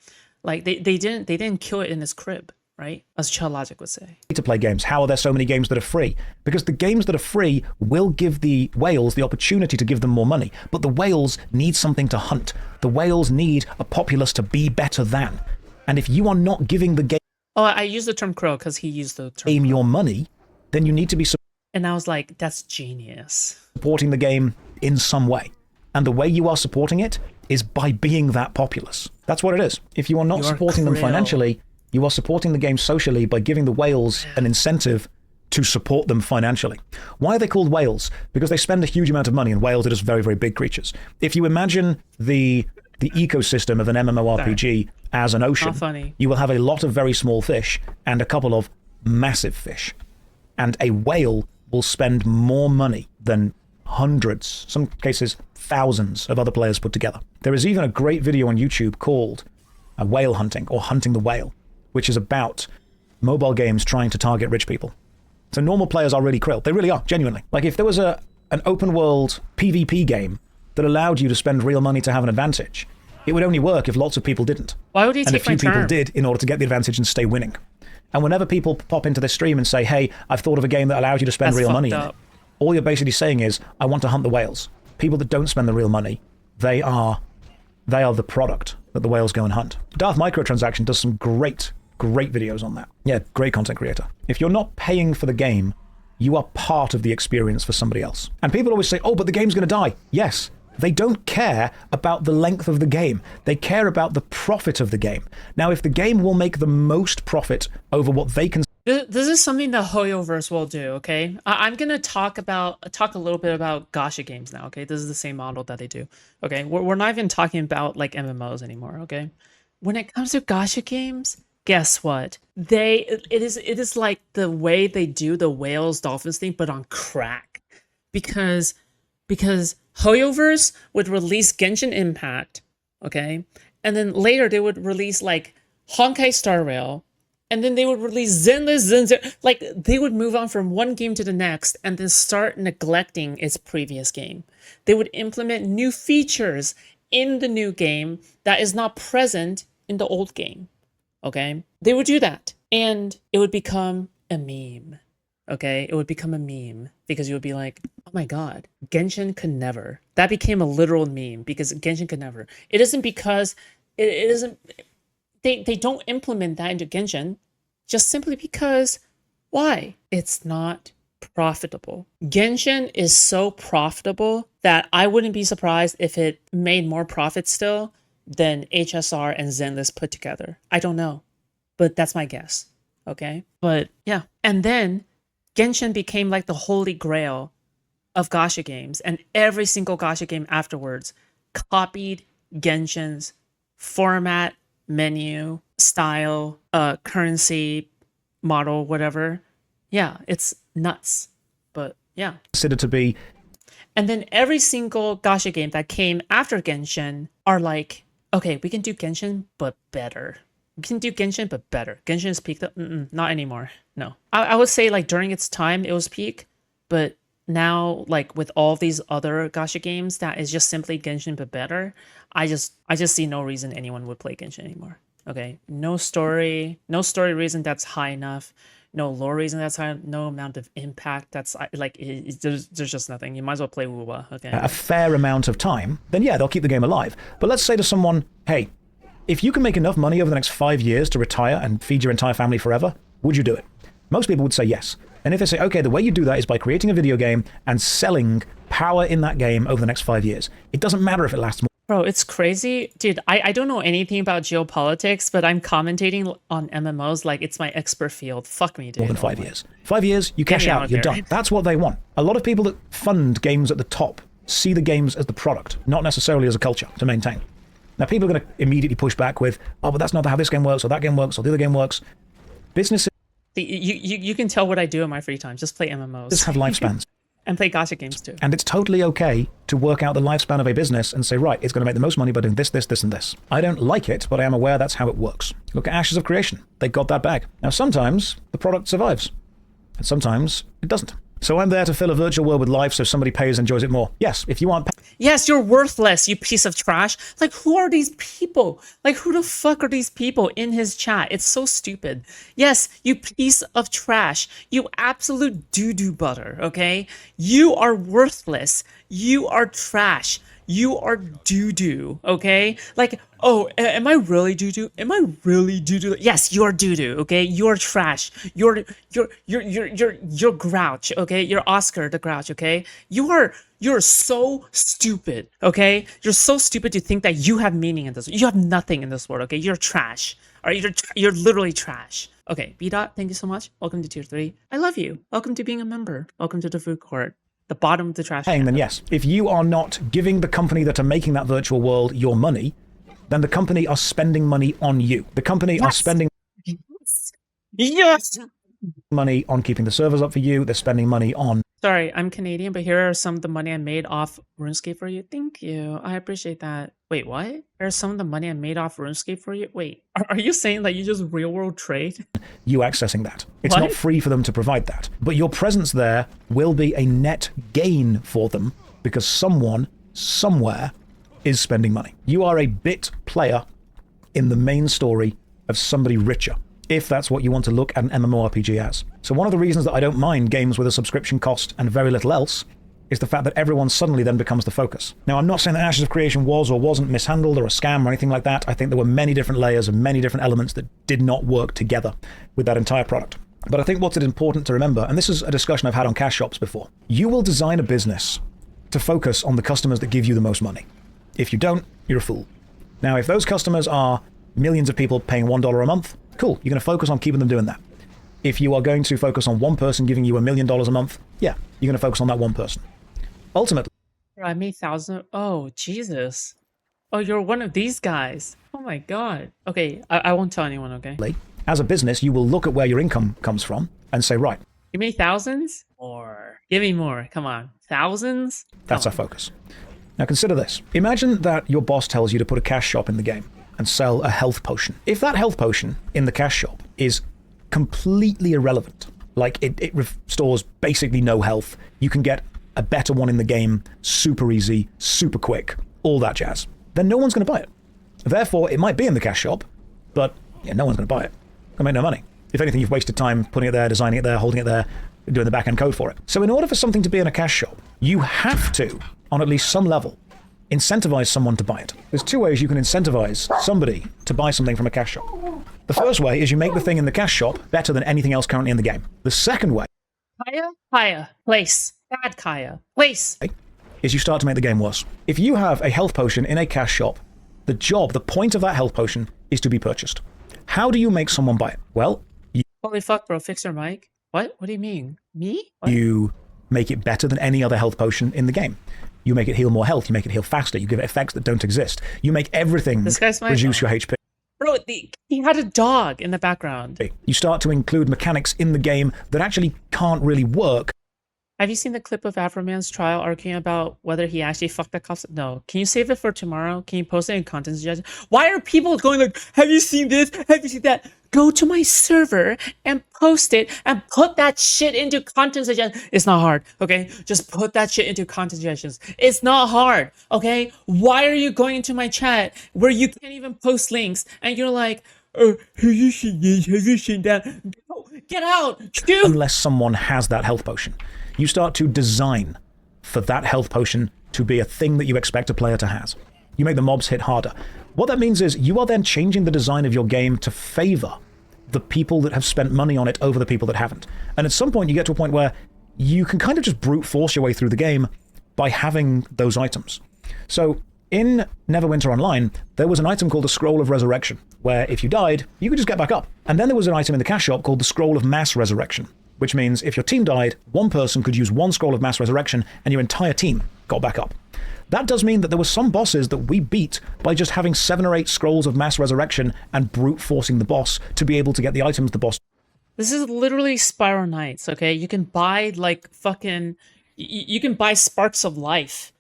Like, they didn't kill it in its crib, right? As Chill Logic would say. To play games. How are there so many games that are free? Because the games that are free will give the whales the opportunity to give them more money. But the whales need something to hunt. The whales need a populace to be better than. And if you are not giving the game... Oh, I use the term crow because he used the term game your money, then you need to be... And I was like, that's genius. Supporting the game in some way. And the way you are supporting it is by being that populace. That's what it is. If you are not supporting them financially, you are supporting the game socially by giving the whales an incentive to support them financially. Why are they called whales? Because they spend a huge amount of money, and whales are just very, very big creatures. If you imagine the ecosystem of an MMORPG as an ocean, you will have a lot of very small fish and a couple of massive fish. And a whale will spend more money than hundreds, some cases thousands of other players put together. There is even a great video on YouTube called Whale Hunting, or Hunting the Whale, which is about mobile games trying to target rich people. So normal players are really krill. They really are, genuinely. Like if there was an open world PvP game that allowed you to spend real money to have an advantage, it would only work if lots of people didn't. Why would you take my And a few term? people did in order to get the advantage and stay winning. And whenever people pop into this stream and say, hey, I've thought of a game that allows you to spend real money in it, all you're basically saying is, I want to hunt the whales. People that don't spend the real money, they are They are the product that the whales go and hunt. Darth Microtransaction does some great videos on that. Yeah, great content creator. If you're not paying for the game, you are part of the experience for somebody else. And people always say, oh, but the game's going to die. Yes, they don't care about the length of the game. They care about the profit of the game. Now, if the game will make the most profit over what they can... This is something that Hoyoverse will do, okay? I'm going to talk a little bit about gacha games now, okay? This is the same model that they do, okay? We're not even talking about, like, MMOs anymore, okay? When it comes to gacha games, guess what? It is like the way they do the whales dolphins thing, but on crack. Because Hoyoverse would release Genshin Impact, okay? And then later they would release like Honkai Star Rail, and then they would release Zenless. Like, they would move on from one game to the next and then start neglecting its previous game. They would implement new features in the new game that is not present in the old game. Okay? They would do that. And it would become a meme. Okay? It would become a meme because you would be like, oh my god, Genshin could never. That became a literal meme because Genshin could never. It isn't because it isn't. They don't implement that into Genshin just simply because why? It's not profitable. Genshin is so profitable that I wouldn't be surprised if it made more profit still than HSR and Zenless put together. I don't know, but that's my guess. Okay? But yeah. And then Genshin became like the holy grail of gacha games, and every single gacha game afterwards copied Genshin's format, menu, style, currency, model, whatever. Yeah, it's nuts. But yeah. Considered to be. And then every single gacha game that came after Genshin are like, okay, we can do Genshin, but better. We can do Genshin, but better. Genshin is peaked up. Not anymore. No. I would say like during its time, it was peak, but now, like with all these other gacha games that is just simply Genshin but better, I just see no reason anyone would play Genshin anymore. Okay, no story reason that's high enough, no lore reason that's high, no amount of impact that's like there's just nothing. You might as well play WoWa. Okay, a fair amount of time, then yeah, they'll keep the game alive. But let's say to someone, hey, if you can make enough money over the next 5 years to retire and feed your entire family forever, would you do it? Most people would say yes. And if they say, okay, the way you do that is by creating a video game and selling power in that game over the next 5 years. It doesn't matter if it lasts more. Bro, it's crazy. Dude, I don't know anything about geopolitics, but I'm commentating on MMOs like it's my expert field. Fuck me, dude. More than 5 years. 5 years, you cash out, you're done. That's what they want. A lot of people that fund games at the top see the games as the product, not necessarily as a culture to maintain. Now, people are going to immediately push back with, oh, but that's not how this game works, or that game works, or the other game works. Businesses... You can tell what I do in my free time. Just play MMOs. Just have lifespans. And play gacha games too. And it's totally okay to work out the lifespan of a business and say, right, it's going to make the most money by doing this, this, this, and this. I don't like it, but I am aware that's how it works. Look at Ashes of Creation. They got that bag. Now, sometimes the product survives, and sometimes it doesn't. So I'm there to fill a virtual world with life so somebody pays and enjoys it more. Yes, if you aren't... Yes, you're worthless, you piece of trash. Like, who are these people? Like, who the fuck are these people in his chat? It's so stupid. Yes, you piece of trash. You absolute doo-doo butter, okay? You are worthless. You are trash. You are doo-doo, okay? Like, oh, am I really doo-doo? Am I really doo-doo? Yes, you're doo-doo, okay? You're trash. You're Grouch, okay? You're Oscar the Grouch, okay? You're so stupid, okay? You're so stupid to think that you have meaning in this. You have nothing in this world, okay? You're trash. Or you're literally trash. Okay, B-Dot, thank you so much. Welcome to Tier 3. I love you. Welcome to being a member. Welcome to the food court. The bottom of the trash can. Then yes. If you are not giving the company that are making that virtual world your money, then the company are spending money on you. The company are spending money on keeping the servers up for you. They're spending money on... Sorry, I'm Canadian, but here are some of the money I made off RuneScape for you. Thank you. I appreciate that. Wait, what? Here's some of the money I made off RuneScape for you? Wait, are you saying that you just real world trade? You accessing that. It's not free for them to provide that. But your presence there will be a net gain for them because someone, somewhere, is spending money. You are a bit player in the main story of somebody richer, if that's what you want to look at an MMORPG as. So one of the reasons that I don't mind games with a subscription cost and very little else is the fact that everyone suddenly then becomes the focus. Now, I'm not saying that Ashes of Creation was or wasn't mishandled or a scam or anything like that. I think there were many different layers and many different elements that did not work together with that entire product. But I think what's important to remember, and this is a discussion I've had on cash shops before, you will design a business to focus on the customers that give you the most money. If you don't, you're a fool. Now, if those customers are millions of people paying $1 a month, cool, you're going to focus on keeping them doing that. If you are going to focus on one person giving you $1 million a month, yeah, you're going to focus on that one person. Ultimately, I made thousand. Oh, Jesus. Oh, you're one of these guys. Oh my God. Okay, I won't tell anyone, okay? as a business, you will look at where your income comes from and say, right. You made thousands? Or give me more. Come on. Thousands? That's our focus. Now consider this. Imagine that your boss tells you to put a cash shop in the game and sell a health potion. If that health potion in the cash shop is completely irrelevant, like it restores basically no health, you can get a better one in the game super easy, super quick, all that jazz, then no one's going to buy it. Therefore, it might be in the cash shop, but yeah, no one's going to buy it. It'll make no money. If anything, you've wasted time putting it there, designing it there, holding it there, doing the back-end code for it. So in order for something to be in a cash shop, you have to, on at least some level, incentivize someone to buy it. There's two ways you can incentivize somebody to buy something from a cash shop. The first way is you make the thing in the cash shop better than anything else currently in the game. The second way Kaya, place. Bad Kaya, place. Is you start to make the game worse. If you have a health potion in a cash shop, the point of that health potion is to be purchased. How do you make someone buy it? Well, Holy fuck, bro, fix your mic. What? What do you mean? Me? What? You make it better than any other health potion in the game. You make it heal more health, you make it heal faster, you give it effects that don't exist. You make everything reduce your HP. Bro, he had a dog in the background. You start to include mechanics in the game that actually can't really work. Have you seen the clip of Afroman's trial arguing about whether he actually fucked the cops? No. Can you save it for tomorrow? Can you post it in content suggestions? Why are people going like, have you seen this? Have you seen that? Go to my server and post it and put that shit into content suggestions. It's not hard, okay? Just put that shit into content suggestions. It's not hard, okay? Why are you going into my chat where you can't even post links and you're like, oh, have you seen this? Have you seen that? Get out! Shoot! Unless someone has that health potion. You start to design for that health potion to be a thing that you expect a player to have. You make the mobs hit harder. What that means is you are then changing the design of your game to favor the people that have spent money on it over the people that haven't. And at some point you get to a point where you can kind of just brute force your way through the game by having those items. So in Neverwinter Online, there was an item called the Scroll of Resurrection, where if you died, you could just get back up. And then there was an item in the cash shop called the Scroll of Mass Resurrection, which means if your team died, one person could use one Scroll of Mass Resurrection and your entire team got back up. That does mean that there were some bosses that we beat by just having 7 or 8 Scrolls of Mass Resurrection and brute forcing the boss to be able to get the items the boss. This is literally Spiral Knights, okay? You can buy like fucking... You can buy Sparks of Life.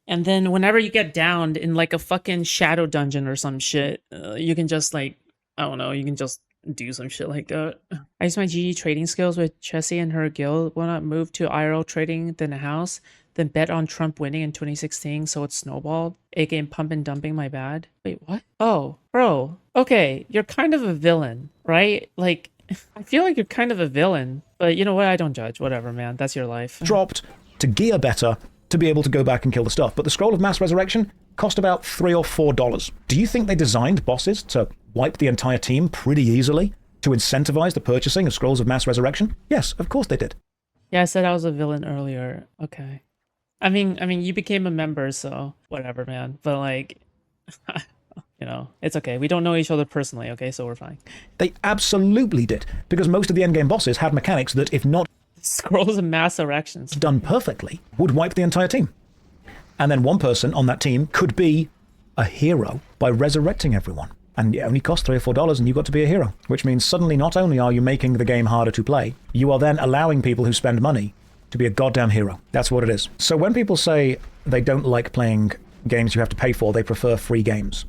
And then whenever you get downed in like a fucking shadow dungeon or some shit, you can just like, I don't know, you can just do some shit like that. I used my GG trading skills with Chessie and her guild. Why not move to IRL trading than a house? Then bet on Trump winning in 2016 so it snowballed? aka pump and dumping my bad? Wait, what? Oh, bro. Okay, you're kind of a villain, right? Like, I feel like you're kind of a villain. But you know what? I don't judge. Whatever, man. That's your life. Dropped to gear better to be able to go back and kill the stuff. But the Scroll of Mass Resurrection cost about $3 or $4. Do you think they designed bosses to wipe the entire team pretty easily to incentivize the purchasing of Scrolls of Mass Resurrection? Yes, of course they did. Yeah, I said I was a villain earlier. Okay. I mean, you became a member, so whatever, man. But like, you know, it's okay. We don't know each other personally, okay? So we're fine. They absolutely did, because most of the endgame bosses had mechanics that, if not Scrolls of Mass Erections done perfectly, would wipe the entire team. And then one person on that team could be a hero by resurrecting everyone. And it only cost $3 or $4 and you got to be a hero. Which means suddenly not only are you making the game harder to play, you are then allowing people who spend money to be a goddamn hero. That's what it is. So when people say they don't like playing games you have to pay for, they prefer free games.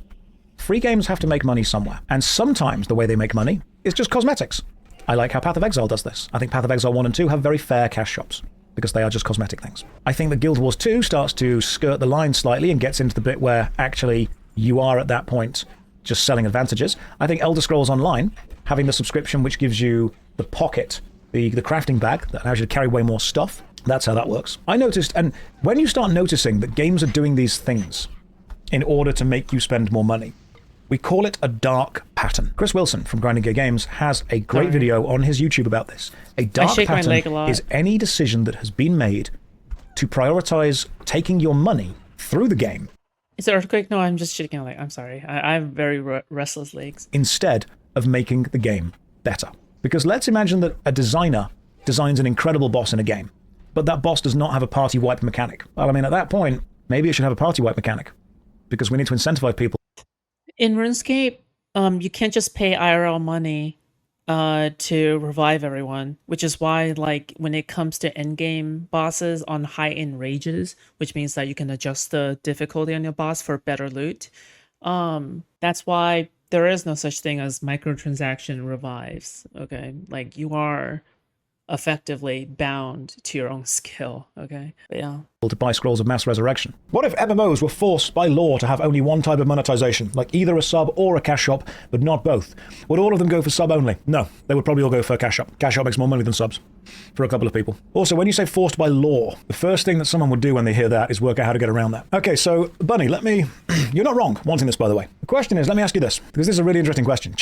Free games have to make money somewhere. And sometimes the way they make money is just cosmetics. I like how Path of Exile does this. I think Path of Exile 1 and 2 have very fair cash shops, because they are just cosmetic things. I think that Guild Wars 2 starts to skirt the line slightly and gets into the bit where actually you are at that point just selling advantages. I think Elder Scrolls Online, having the subscription which gives you the pocket, the crafting bag that allows you to carry way more stuff, That's how that works. I noticed, and when you start noticing that games are doing these things in order to make you spend more money, we call it a dark pattern. Chris Wilson from Grinding Gear Games has a great video on his YouTube about this. A dark pattern is any decision that has been made to prioritize taking your money through the game. Is it earthquake? No, I'm just shaking a leg. I'm sorry. I have very restless legs. Instead of making the game better. Because let's imagine that a designer designs an incredible boss in a game, but that boss does not have a party wipe mechanic. Well, I mean, at that point, maybe it should have a party wipe mechanic, because we need to incentivize people. In RuneScape, you can't just pay IRL money to revive everyone, which is why, like, when it comes to endgame bosses on high-end rages, which means that you can adjust the difficulty on your boss for better loot, that's why there is no such thing as microtransaction revives, okay? Like, you are effectively bound to your own skill, okay? But yeah. To buy Scrolls of Mass Resurrection. What if MMOs were forced by law to have only one type of monetization, like either a sub or a cash shop, but not both? Would all of them go for sub only? No, they would probably all go for cash shop. Cash shop makes more money than subs, for a couple of people. Also, when you say forced by law, the first thing that someone would do when they hear that is work out how to get around that. Okay, so, Bunny, you're not wrong wanting this, by the way. The question is, let me ask you this, because this is a really interesting question.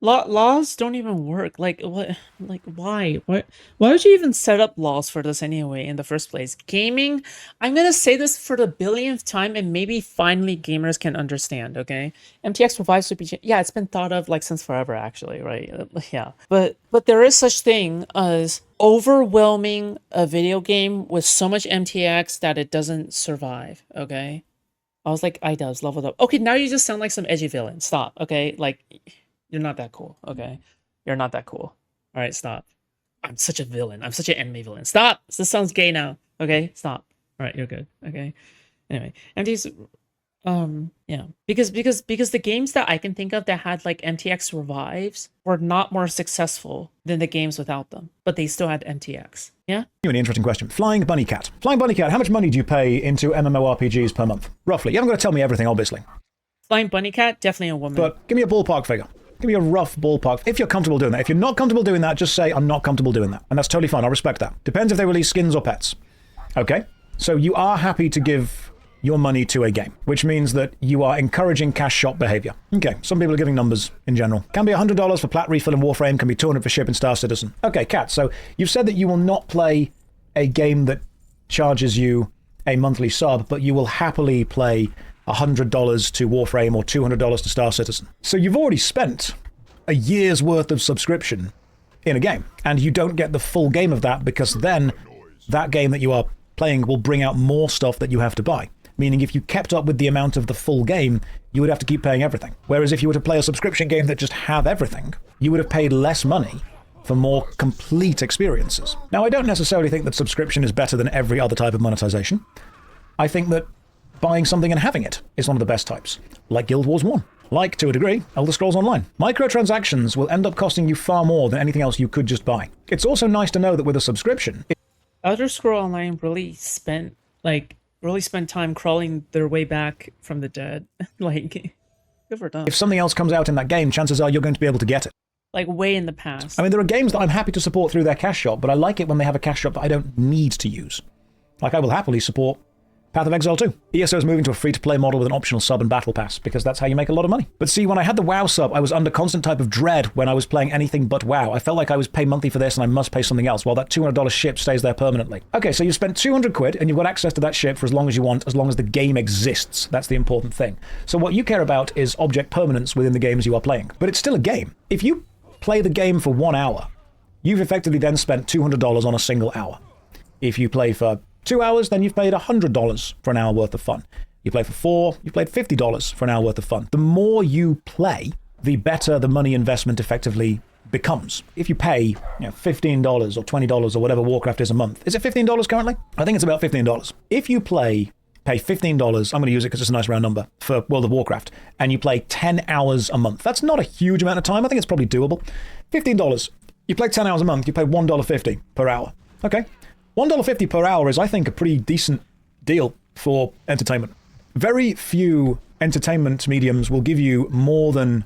Laws don't even work. Like, what? Like, why? Why would you even set up laws for this anyway in the first place? Gaming, I'm gonna say this for the billionth time, and maybe finally gamers can understand, okay? MTX revives would be... Yeah, it's been thought of, like, since forever, actually, right? Yeah. But there is such thing as overwhelming a video game with so much MTX that it doesn't survive, okay? I was like, iDubbbz, leveled up. Okay, now you just sound like some edgy villain. Stop, okay? Like... You're not that cool, okay? You're not that cool. All right, stop. I'm such a villain. I'm such an anime villain. Stop! This sounds gay now, okay? Stop. All right, you're good, okay? Anyway, MTX, yeah. Because the games that I can think of that had, like, MTX revives were not more successful than the games without them, but they still had MTX, yeah? An interesting question. Flying Bunny Cat. Flying Bunny Cat, how much money do you pay into MMORPGs per month? Roughly. You haven't got to tell me everything, obviously. Flying Bunny Cat, definitely a woman. But give me a ballpark figure. Give me a rough ballpark. If you're comfortable doing that. If you're not comfortable doing that, just say, I'm not comfortable doing that. And that's totally fine. I'll respect that. Depends if they release skins or pets. Okay? So you are happy to give your money to a game, which means that you are encouraging cash shop behavior. Okay, some people are giving numbers in general. Can be $100 for plat refill in Warframe, can be $200 for ship in Star Citizen. Okay, Kat, so you've said that you will not play a game that charges you a monthly sub, but you will happily play $100 to Warframe or $200 to Star Citizen. So you've already spent a year's worth of subscription in a game, and you don't get the full game of that because then that game that you are playing will bring out more stuff that you have to buy. Meaning if you kept up with the amount of the full game, you would have to keep paying everything. Whereas if you were to play a subscription game that just have everything, you would have paid less money for more complete experiences. Now, I don't necessarily think that subscription is better than every other type of monetization. I think that buying something and having it is one of the best types, like Guild Wars 1. Like, to a degree, Elder Scrolls Online. Microtransactions will end up costing you far more than anything else you could just buy. It's also nice to know that with a subscription... Elder Scrolls Online really spent time crawling their way back from the dead. Like, good for them. If something else comes out in that game, chances are you're going to be able to get it. Like, way in the past. I mean, there are games that I'm happy to support through their cash shop, but I like it when they have a cash shop that I don't need to use. Like, I will happily support Path of Exile 2. ESO is moving to a free-to-play model with an optional sub and battle pass, because that's how you make a lot of money. But see, when I had the WoW sub, I was under constant type of dread when I was playing anything but WoW. I felt like I was paying monthly for this and I must pay something else, while that $200 ship stays there permanently. Okay, so you've spent 200 quid and you've got access to that ship for as long as you want, as long as the game exists. That's the important thing. So what you care about is object permanence within the games you are playing. But it's still a game. If you play the game for 1 hour, you've effectively then spent $200 on a single hour. If you play for 2 hours, then you've paid $100 for an hour worth of fun. You play for 4, you've played $50 for an hour worth of fun. The more you play, the better the money investment effectively becomes. If you pay $15 or $20 or whatever Warcraft is a month, is it $15 currently? I think it's about $15. If you pay $15, I'm going to use it because it's a nice round number, for World of Warcraft, and you play 10 hours a month, that's not a huge amount of time. I think it's probably doable. $15, you play 10 hours a month, you pay $1.50 per hour. Okay. $1.50 per hour is, I think, a pretty decent deal for entertainment. Very few entertainment mediums will give you more than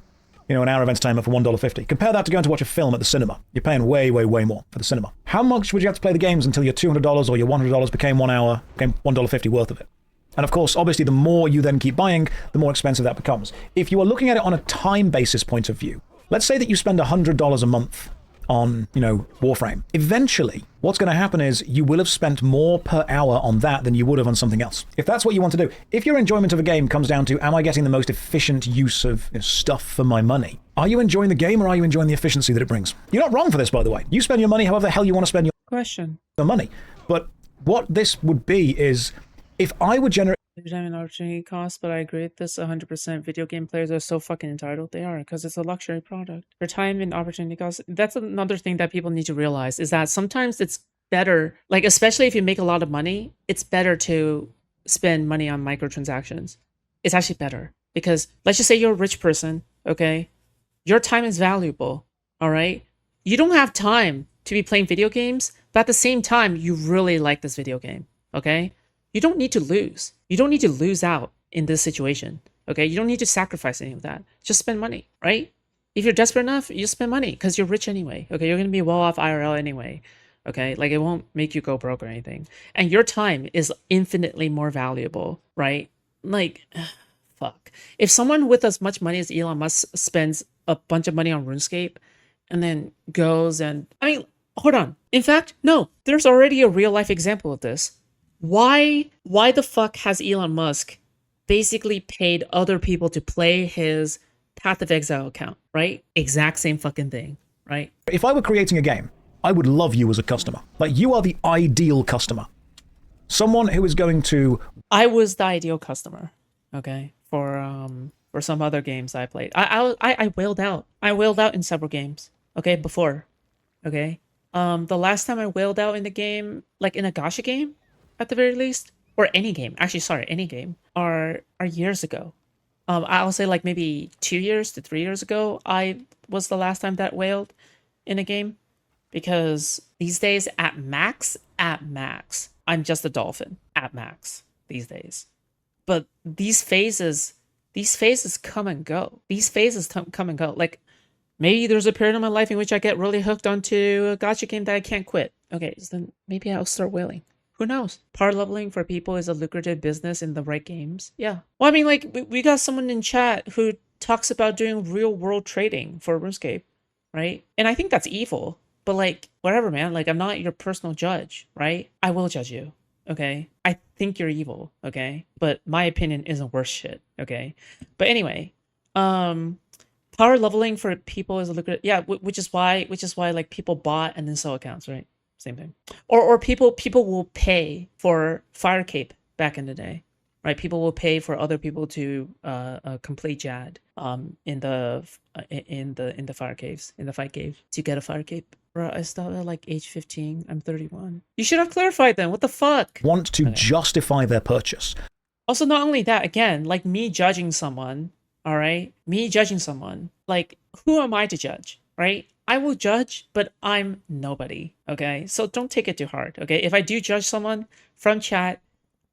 an hour of entertainment for $1.50. Compare that to going to watch a film at the cinema. You're paying way, way, way more for the cinema. How much would you have to play the games until your $200 or your $100 became 1 hour, became $1.50 worth of it? And of course, obviously, the more you then keep buying, the more expensive that becomes. If you are looking at it on a time basis point of view, let's say that you spend $100 a month on, Warframe. Eventually, what's going to happen is you will have spent more per hour on that than you would have on something else. If that's what you want to do, if your enjoyment of a game comes down to, am I getting the most efficient use of stuff for my money? Are you enjoying the game or are you enjoying the efficiency that it brings? You're not wrong for this, by the way. You spend your money however the hell you want to spend your money. But what this would be is, if I would generate time and opportunity cost, but I agree with this 100%. Video game players are so fucking entitled. They are, because it's a luxury product. For time and opportunity cost, that's another thing that people need to realize, is that sometimes it's better, like especially if you make a lot of money, it's better to spend money on microtransactions. It's actually better, because let's just say you're a rich person, okay? Your time is valuable, all right? You don't have time to be playing video games, but at the same time, you really like this video game, okay? You don't need to lose. You don't need to lose out in this situation, okay? You don't need to sacrifice any of that. Just spend money, right? If you're desperate enough, you spend money because you're rich anyway, okay? You're going to be well off IRL anyway, okay? Like, it won't make you go broke or anything. And your time is infinitely more valuable, right? Like, fuck. If someone with as much money as Elon Musk spends a bunch of money on RuneScape and then goes and... I mean, hold on. In fact, no. There's already a real-life example of this. Why the fuck has Elon Musk basically paid other people to play his Path of Exile account, right? Exact same fucking thing, right? If I were creating a game, I would love you as a customer. Like, you are the ideal customer. Someone who is going to... I was the ideal customer, okay? For some other games I played. I wailed out. I wailed out in several games, okay? Before, okay? The last time I wailed out in the game, like in a gacha game, at the very least, or any game, actually, sorry, any game, are years ago. I'll say like maybe 2 years to 3 years ago, I was the last time that wailed in a game, because these days at max, I'm just a dolphin at max these days. But these phases come and go. These phases come and go. Like, maybe there's a period in my life in which I get really hooked onto a gacha game that I can't quit. Okay, so then maybe I'll start wailing. Who knows? Power leveling for people is a lucrative business in the right games. Yeah. Well, I mean, like, we got someone in chat who talks about doing real world trading for RuneScape, right? And I think that's evil. But, like, whatever, man. Like, I'm not your personal judge, right? I will judge you, okay? I think you're evil, okay? But my opinion isn't worth shit, okay? But anyway, power leveling for people is a lucrative... Yeah, which is why, like, people bought and then sell accounts, right? Same thing. Or people will pay for fire cape back in the day, right? People will pay for other people to complete Jad in the fire caves, in the fight cave, to get a fire cape. Bro, I started at like age 15. I'm 31. You should have clarified then. What the fuck? Want to justify their purchase. Also, not only that, again, like me judging someone, all right? Me judging someone, like, who am I to judge, right? I will judge, but I'm nobody, okay? So don't take it too hard, okay? If I do judge someone from chat,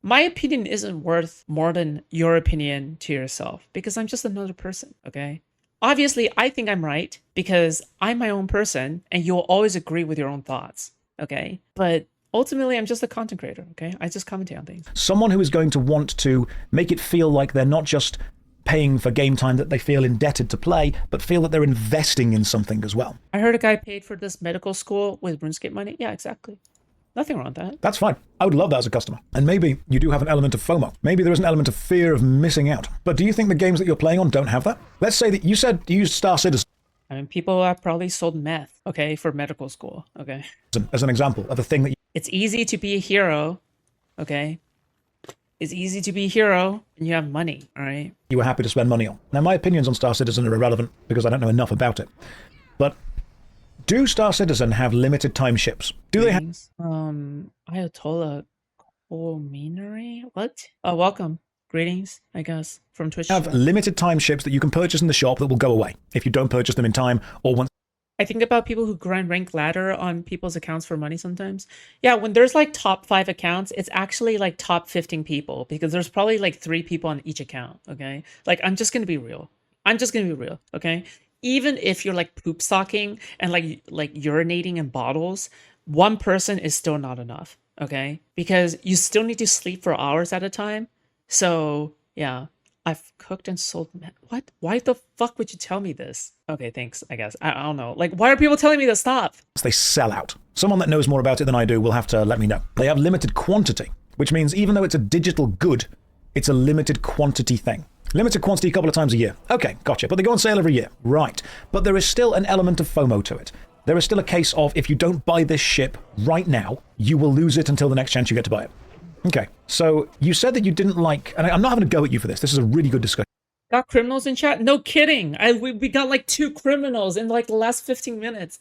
my opinion isn't worth more than your opinion to yourself, because I'm just another person, okay? Obviously, I think I'm right because I'm my own person and you'll always agree with your own thoughts, okay? But ultimately, I'm just a content creator, okay? I just commentate on things. Someone who is going to want to make it feel like they're not just paying for game time that they feel indebted to play, but feel that they're investing in something as well. I heard a guy paid for this medical school with RuneScape money. Yeah, exactly. Nothing wrong with that. That's fine. I would love that as a customer. And maybe you do have an element of FOMO. Maybe there is an element of fear of missing out. But do you think the games that you're playing on don't have that? Let's say that you said you used Star Citizen. I mean, people have probably sold meth, okay, for medical school, okay? As an example of a thing that It's easy to be a hero, okay? It's easy to be a hero and you have money, all right? you were happy to spend money on. Now, my opinions on Star Citizen are irrelevant because I don't know enough about it. But do Star Citizen have limited time ships? Do they have... Ayatollah Khomeini? What? Oh, welcome. Greetings, I guess, from Twitch. Have limited time ships that you can purchase in the shop that will go away if you don't purchase them in time or once. I think about people who grind rank ladder on people's accounts for money sometimes. Yeah, when there's like top 5 accounts, it's actually like top 15 people because there's probably like 3 people on each account, okay? Like, I'm just going to be real. I'm just going to be real, okay? even if you're like poop stocking and like urinating in bottles, one person is still not enough, okay? Because you still need to sleep for hours at a time. So yeah, I've cooked and sold. What? Why the fuck would you tell me this? Okay, thanks. I guess I don't know. Like, why are people telling me to stop? They sell out. Someone that knows more about it than I do will have to let me know. They have limited quantity, which means even though it's a digital good, it's a limited quantity thing. Limited quantity a couple of times a year. Okay, gotcha. But they go on sale every year. Right. But there is still an element of FOMO to it. There is still a case of if you don't buy this ship right now, you will lose it until the next chance you get to buy it. Okay, so you said that you didn't like, and I'm not having a go at you for this. This is a really good discussion. Got criminals in chat? No kidding. We got like 2 criminals in like the last 15 minutes.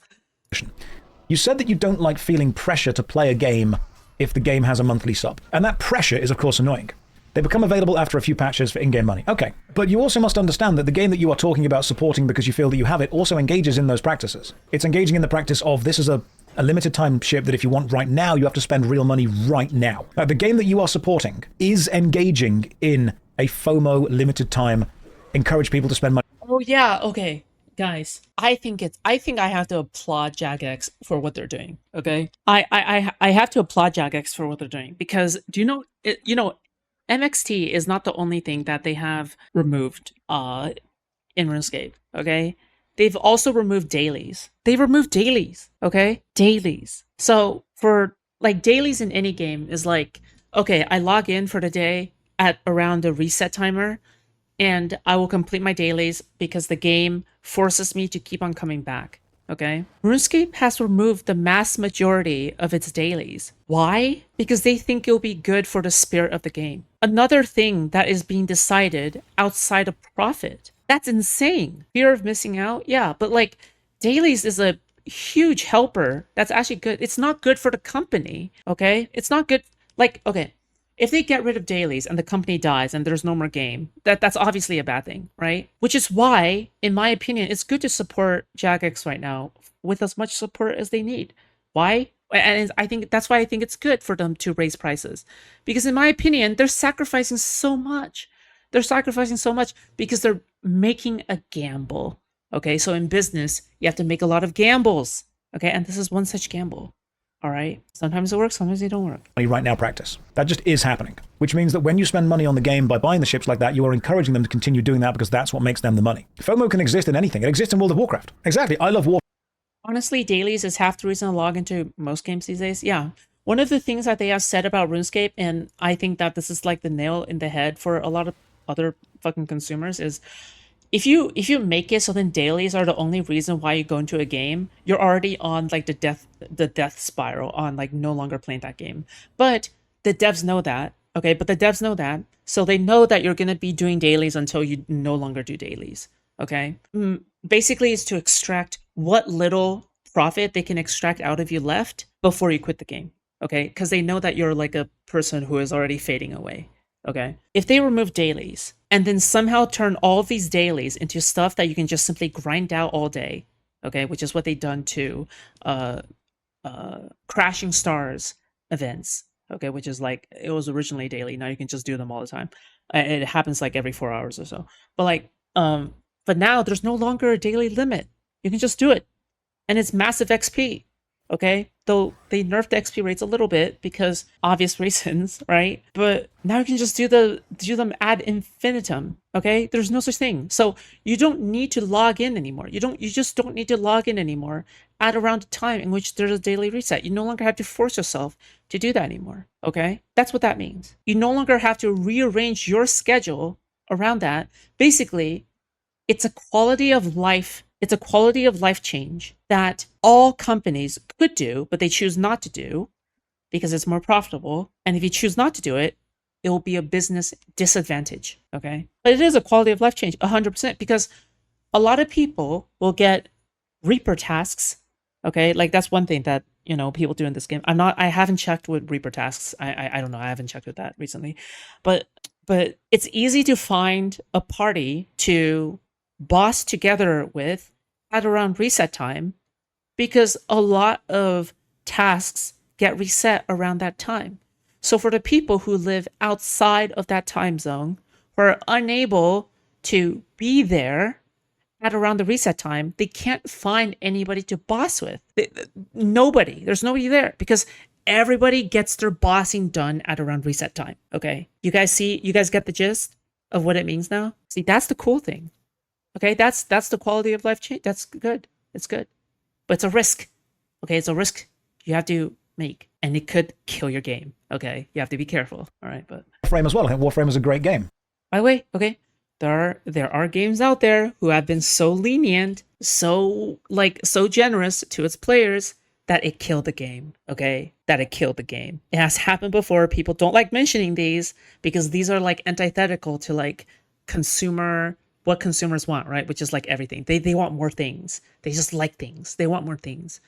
You said that you don't like feeling pressure to play a game if the game has a monthly sub. And that pressure is, of course, annoying. They become available after a few patches for in-game money. Okay, but you also must understand that the game that you are talking about supporting because you feel that you have it also engages in those practices. It's engaging in the practice of this is a limited time ship that if you want right now, you have to spend real money right now. The game that you are supporting is engaging in a FOMO limited time, encourage people to spend money. Oh yeah, okay. Guys, I think I have to applaud Jagex for what they're doing, okay? I have to applaud Jagex for what they're doing because do you know MXT is not the only thing that they have removed in RuneScape, okay? They've also removed dailies. They removed dailies, okay? Dailies. So for like dailies in any game is like, okay, I log in for the day at around the reset timer and I will complete my dailies because the game forces me to keep on coming back, okay? RuneScape has removed the mass majority of its dailies. Why? Because they think it'll be good for the spirit of the game. Another thing that is being decided outside of profit. That's insane. Fear of missing out? Yeah, but like dailies is a huge helper. That's actually good. It's not good for the company, okay? It's not good. Like, okay, if they get rid of dailies and the company dies and there's no more game, that's obviously a bad thing, right? Which is why, in my opinion, it's good to support Jagex right now with as much support as they need. Why? And I think that's why I think it's good for them to raise prices. Because in my opinion, they're sacrificing so much. They're sacrificing so much because they're making a gamble. Okay, so in business, you have to make a lot of gambles. Okay, and this is one such gamble. All right, sometimes it works, sometimes it don't work. Right now practice. That just is happening. Which means that when you spend money on the game by buying the ships like that, you are encouraging them to continue doing that because that's what makes them the money. FOMO can exist in anything. It exists in World of Warcraft. Exactly, I love Warcraft. Honestly, dailies is half the reason to log into most games these days. Yeah. One of the things that they have said about RuneScape, and I think that this is like the nail in the head for a lot of other fucking consumers, is if you make it so then dailies are the only reason why you go into a game, you're already on like the death spiral on like no longer playing that game. But the devs know that, okay? But the devs know that, so they know that you're gonna be doing dailies until you no longer do dailies, okay? Basically, it's to extract what little profit they can extract out of you left before you quit the game, okay? Because they know that you're like a person who is already fading away, okay? If they remove dailies and then somehow turn all of these dailies into stuff that you can just simply grind out all day, okay, which is what they've done to Crashing Stars events, okay, which is like, it was originally daily, now you can just do them all the time. It happens like every 4 hours or so. But like, but now there's no longer a daily limit. You can just do it. And it's massive XP, okay? Though they nerfed the XP rates a little bit because obvious reasons, right? But now you can just do them ad infinitum, okay? There's no such thing. So you don't need to log in anymore. You just don't need to log in anymore at around the time in which there's a daily reset. You no longer have to force yourself to do that anymore, okay? That's what that means. You no longer have to rearrange your schedule around that. Basically, it's a quality of life. It's a quality of life change that all companies could do, but they choose not to do because it's more profitable. And if you choose not to do it, it will be a business disadvantage, okay? But it is a quality of life change, 100%, because a lot of people will get Reaper tasks, okay? Like that's one thing that, you know, people do in this game. I haven't checked with Reaper tasks. I don't know. I haven't checked with that recently. But it's easy to find a party to boss together with at around reset time because a lot of tasks get reset around that time. So for the people who live outside of that time zone, who are unable to be there at around the reset time, they can't find anybody to boss with. Nobody. There's nobody there because everybody gets their bossing done at around reset time. Okay. You guys get the gist of what it means now? See, that's the cool thing. Okay. That's the quality of life change. That's good. It's good. But it's a risk. Okay. It's a risk you have to make, and it could kill your game. Okay. You have to be careful. All right. But Warframe as well. I think Warframe is a great game. by the way, okay. There are games out there who have been so lenient, so generous to its players that it killed the game, okay? That it killed the game. It has happened before. People don't like mentioning these because these are like antithetical to like what consumers want, right? Which is like everything. They want more things. They just like things. They want more things.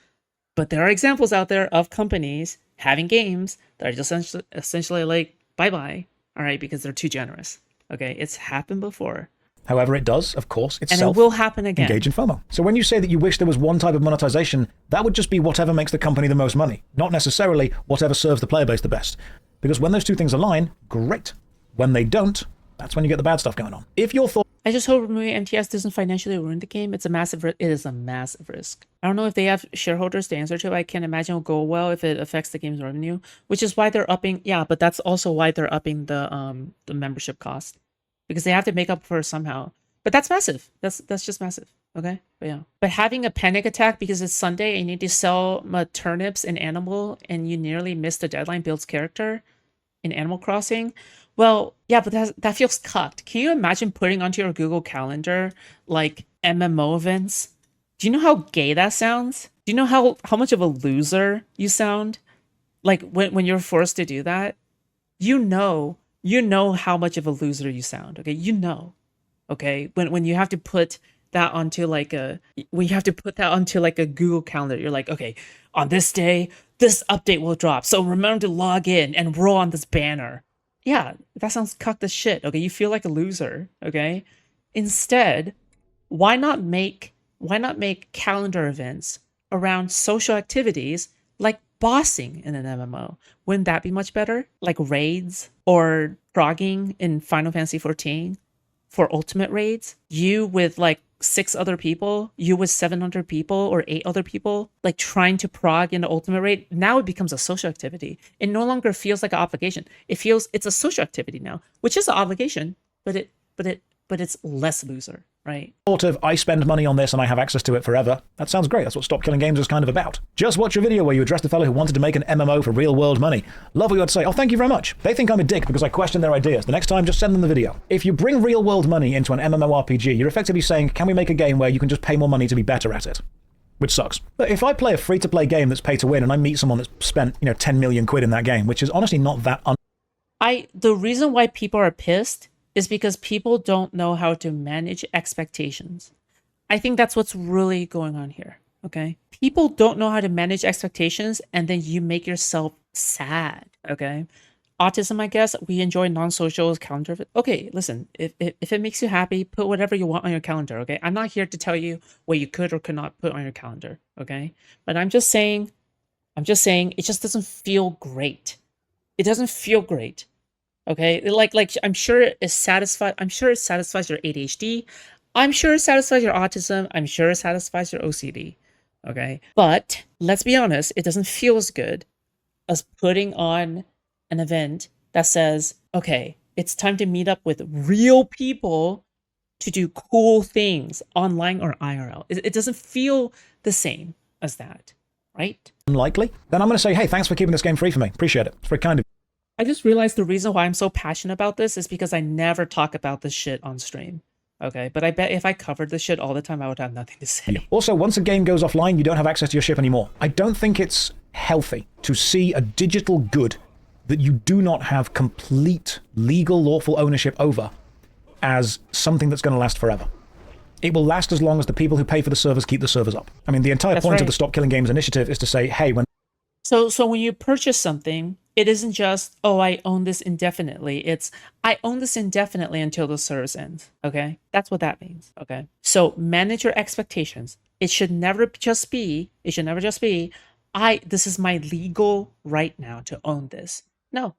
But there are examples out there of companies having games that are just essentially like bye-bye, all right, because they're too generous. Okay, it's happened before. However, it does, of course, and it will happen again. Engage in FOMO. So when you say that you wish there was one type of monetization, that would just be whatever makes the company the most money, not necessarily whatever serves the player base the best. Because when those two things align, great. When they don't, that's when you get the bad stuff going on. If your thought I just hope removing MTS doesn't financially ruin the game. It is a massive risk. I don't know if they have shareholders to answer to. I can't imagine it'll go well if it affects the game's revenue, which is why they're upping. Yeah, but that's also why they're upping the membership cost, because they have to make up for it somehow. But that's massive. That's just massive. Okay, but yeah. But having a panic attack because it's Sunday and you need to sell turnips and animal, and you nearly missed the deadline builds character in Animal Crossing. Well, yeah, but that feels cucked. Can you imagine putting onto your Google Calendar like MMO events? Do you know how gay that sounds? Do you know how much of a loser you sound? Like when you're forced to do that? You know how much of a loser you sound. Okay, you know. Okay, when you have to put that onto like a Google Calendar, you're like, okay, on this day, this update will drop. So remember to log in and roll on this banner. Yeah, that sounds cucked as shit. Okay, you feel like a loser. Okay, instead, why not make calendar events around social activities like bossing in an MMO? Wouldn't that be much better? Like raids or progging in Final Fantasy 14 for ultimate raids. You with like 6 other people, you with 700 people or 8 other people, like trying to prog in the ultimate raid. Now it becomes a social activity. It no longer feels like an obligation. It's a social activity now, which is an obligation, but it's less loser, right? Sort of, I spend money on this and I have access to it forever. That sounds great. That's what Stop Killing Games is kind of about. Just watch a video where you address the fellow who wanted to make an MMO for real world money. Love what you had to say. Oh, thank you very much. They think I'm a dick because I question their ideas. The next time, just send them the video. If you bring real world money into an MMORPG, you're effectively saying, can we make a game where you can just pay more money to be better at it? Which sucks. But if I play a free-to-play game that's pay to win and I meet someone that's spent, 10 million quid in that game, which is honestly not that the reason why people are pissed is because people don't know how to manage expectations. I think that's what's really going on here, okay? People don't know how to manage expectations, and then you make yourself sad, okay? Autism, I guess, we enjoy non-social calendar. Okay, listen, if it makes you happy, put whatever you want on your calendar, okay? I'm not here to tell you what you could or could not put on your calendar, okay? But I'm just saying, it just doesn't feel great. It doesn't feel great. Okay, like I'm sure it satisfies your ADHD. I'm sure it satisfies your autism. I'm sure it satisfies your OCD. Okay, but let's be honest, it doesn't feel as good as putting on an event that says, okay, it's time to meet up with real people to do cool things online or IRL. It doesn't feel the same as that, right? Unlikely. Then I'm going to say, hey, thanks for keeping this game free for me. Appreciate it. It's very kind of you. I just realized the reason why I'm so passionate about this is because I never talk about this shit on stream. Okay, but I bet if I covered this shit all the time, I would have nothing to say. Yeah. Also, once a game goes offline, you don't have access to your ship anymore. I don't think it's healthy to see a digital good that you do not have complete legal, lawful ownership over as something that's going to last forever. It will last as long as the people who pay for the servers keep the servers up. I mean, the entire point of the Stop Killing Games initiative is to say, hey, when... So when you purchase something, it isn't just, oh, I own this indefinitely. It's, I own this indefinitely until the service ends, okay? That's what that means, okay? So manage your expectations. It should never just be, this is my legal right now to own this. No,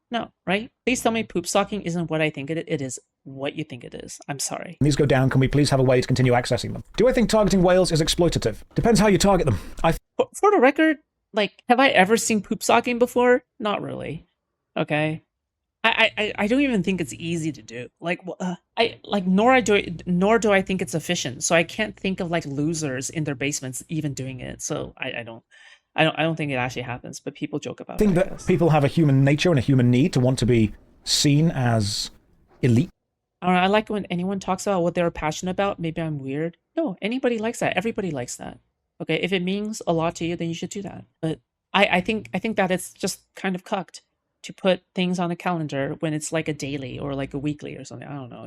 right? Please tell me poop stocking isn't what I think it is what you think it is. I'm sorry. These go down, can we please have a way to continue accessing them? Do I think targeting whales is exploitative? Depends how you target them. For the record, like, have I ever seen poop socking before? Not really. Okay. I don't even think it's easy to do. Like, nor do I think it's efficient. So I can't think of like losers in their basements even doing it. So I don't think it actually happens. But people joke about it. I think that people have a human nature and a human need to want to be seen as elite. I don't know, I like when anyone talks about what they're passionate about. Maybe I'm weird. No, anybody likes that. Everybody likes that. Okay, if it means a lot to you, then you should do that. But I think that it's just kind of cucked to put things on a calendar when it's like a daily or like a weekly or something. I don't know.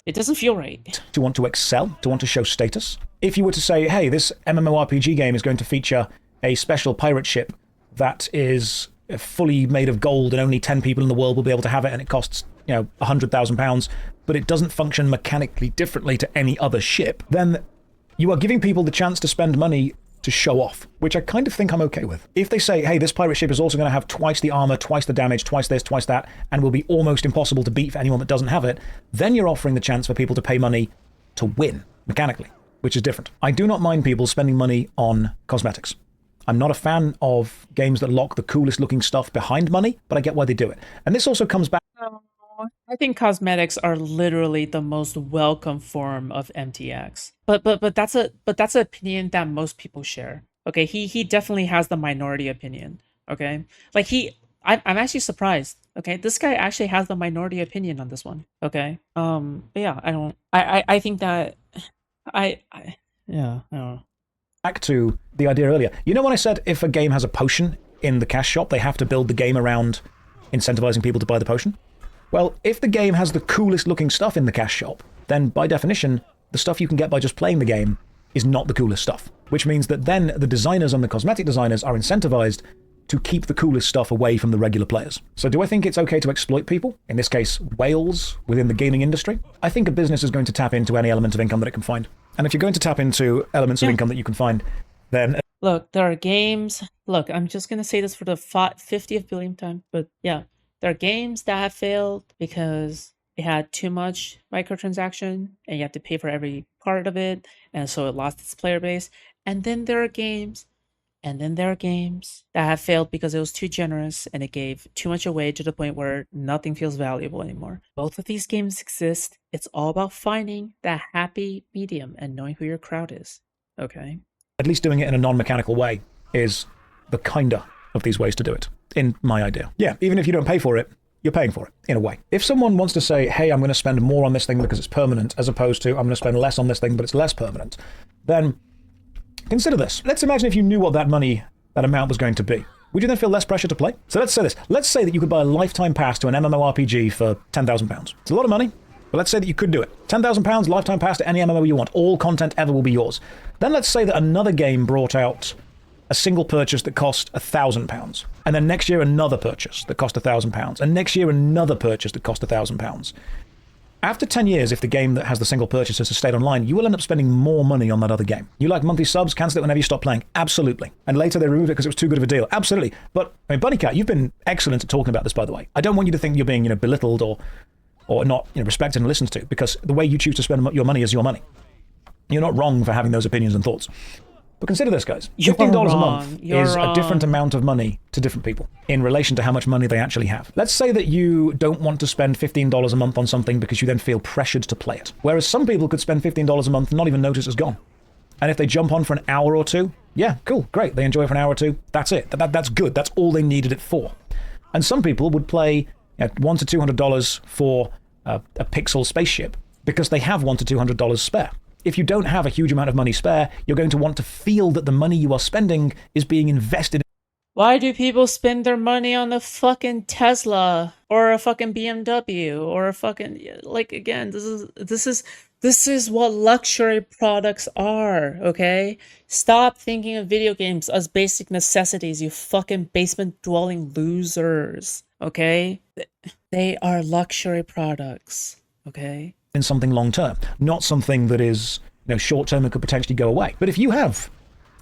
It doesn't feel right. To want to excel, to want to show status. If you were to say, hey, this MMORPG game is going to feature a special pirate ship that is fully made of gold and only 10 people in the world will be able to have it, and it costs, £100,000, but it doesn't function mechanically differently to any other ship, then you are giving people the chance to spend money to show off, which I kind of think I'm okay with. If they say, hey, this pirate ship is also going to have twice the armor, twice the damage, twice this, twice that, and will be almost impossible to beat for anyone that doesn't have it, then you're offering the chance for people to pay money to win, mechanically, which is different. I do not mind people spending money on cosmetics. I'm not a fan of games that lock the coolest looking stuff behind money, but I get why they do it. And this also comes back... I think cosmetics are literally the most welcome form of MTX. But that's an opinion that most people share. Okay, he definitely has the minority opinion. Okay, like I'm actually surprised. Okay, this guy actually has the minority opinion on this one. Okay, but yeah, I think that I don't know. Back to the idea earlier. You know when I said if a game has a potion in the cash shop, they have to build the game around incentivizing people to buy the potion? Well, if the game has the coolest looking stuff in the cash shop, then by definition, the stuff you can get by just playing the game is not the coolest stuff. Which means that then the designers and the cosmetic designers are incentivized to keep the coolest stuff away from the regular players. So do I think it's okay to exploit people? In this case, whales within the gaming industry? I think a business is going to tap into any element of income that it can find. And if you're going to tap into elements of income that you can find, then... Look, there are games... Look, I'm just going to say this for the 50th billionth time, but yeah. There are games that have failed because it had too much microtransaction and you have to pay for every part of it, and so it lost its player base. And then there are games that have failed because it was too generous and it gave too much away to the point where nothing feels valuable anymore. Both of these games exist. It's all about finding that happy medium and knowing who your crowd is. Okay? At least doing it in a non-mechanical way is the kinder of these ways to do it, in my idea. Yeah, even if you don't pay for it, you're paying for it, in a way. If someone wants to say, hey, I'm going to spend more on this thing because it's permanent, as opposed to I'm going to spend less on this thing but it's less permanent, then consider this. Let's imagine if you knew what that amount was going to be. Would you then feel less pressure to play? So let's say this. Let's say that you could buy a lifetime pass to an MMORPG for £10,000. It's a lot of money, but let's say that you could do it. £10,000, lifetime pass to any MMO you want. All content ever will be yours. Then let's say that another game brought out a single purchase that cost £1,000. And then next year, another purchase that cost £1,000. And next year, another purchase that cost £1,000. After 10 years, if the game that has the single purchase has stayed online, you will end up spending more money on that other game. You like monthly subs, cancel it whenever you stop playing. Absolutely. And later they removed it because it was too good of a deal. Absolutely. But, I mean, Bunnycat, you've been excellent at talking about this, by the way. I don't want you to think you're being, belittled or not, respected and listened to, because the way you choose to spend your money is your money. You're not wrong for having those opinions and thoughts. But consider this, guys. $15 a month is a different amount of money to different people in relation to how much money they actually have. Let's say that you don't want to spend $15 a month on something because you then feel pressured to play it. Whereas some people could spend $15 a month and not even notice it's gone. And if they jump on for an hour or two, yeah, cool, great. They enjoy it for an hour or two. That's it. That's good. That's all they needed it for. And some people would play $100 to $200 for a pixel spaceship because they have $100 to $200 spare. If you don't have a huge amount of money spare, you're going to want to feel that the money you are spending is being invested. Why do people spend their money on a fucking Tesla or a fucking BMW or a fucking, like, again, this is what luxury products are, okay? Stop thinking of video games as basic necessities, you fucking basement dwelling losers, okay? They are luxury products, okay? In something long term, not something that is short term and could potentially go away. But if you have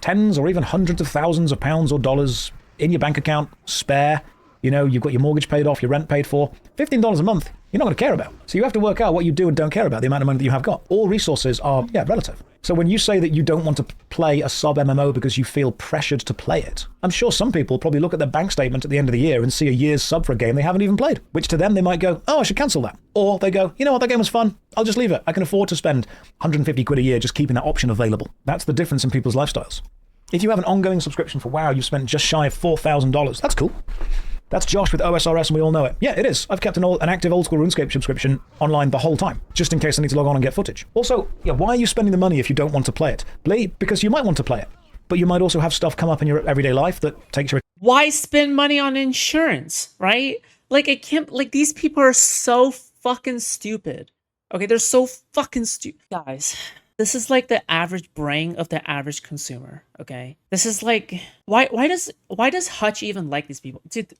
tens or even hundreds of thousands of pounds or dollars in your bank account spare You know, you've got your mortgage paid off, your rent paid for. $15 a month, you're not going to care about. So you have to work out what you do and don't care about, the amount of money that you have got. All resources are, relative. So when you say that you don't want to play a sub MMO because you feel pressured to play it, I'm sure some people probably look at their bank statement at the end of the year and see a year's sub for a game they haven't even played, which to them they might go, oh, I should cancel that. Or they go, you know what, that game was fun. I'll just leave it. I can afford to spend 150 quid a year just keeping that option available. That's the difference in people's lifestyles. If you have an ongoing subscription for WoW, you've spent just shy of $4,000. That's cool. That's Josh with OSRS, and we all know it. Yeah, it is. I've kept an active old-school RuneScape subscription online the whole time, just in case I need to log on and get footage. Also, why are you spending the money if you don't want to play it? Because you might want to play it, but you might also have stuff come up in your everyday life that takes your... Why spend money on insurance, right? Like, it can't... Like, these people are so fucking stupid. Okay, they're so fucking stupid. Guys, this is like the average brain of the average consumer, okay? This is like... Why does Hutch even like these people? Dude,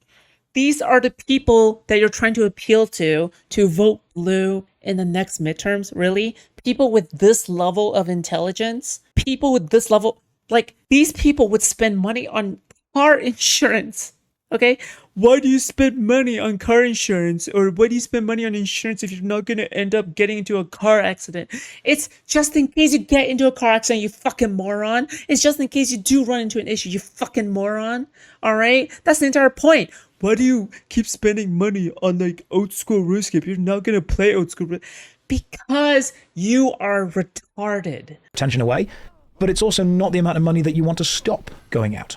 these are the people that you're trying to appeal to vote blue in the next midterms, really? People with this level of intelligence? People with this level... Like, these people would spend money on car insurance, okay? Why do you spend money on car insurance? Or why do you spend money on insurance if you're not going to end up getting into a car accident? It's just in case you get into a car accident, you fucking moron. It's just in case you do run into an issue, you fucking moron. All right? That's the entire point. Why do you keep spending money on, like, old school RuneScape? You're not going to play old school RuneScape. Because you are retarded. Attention away, but it's also not the amount of money that you want to stop going out.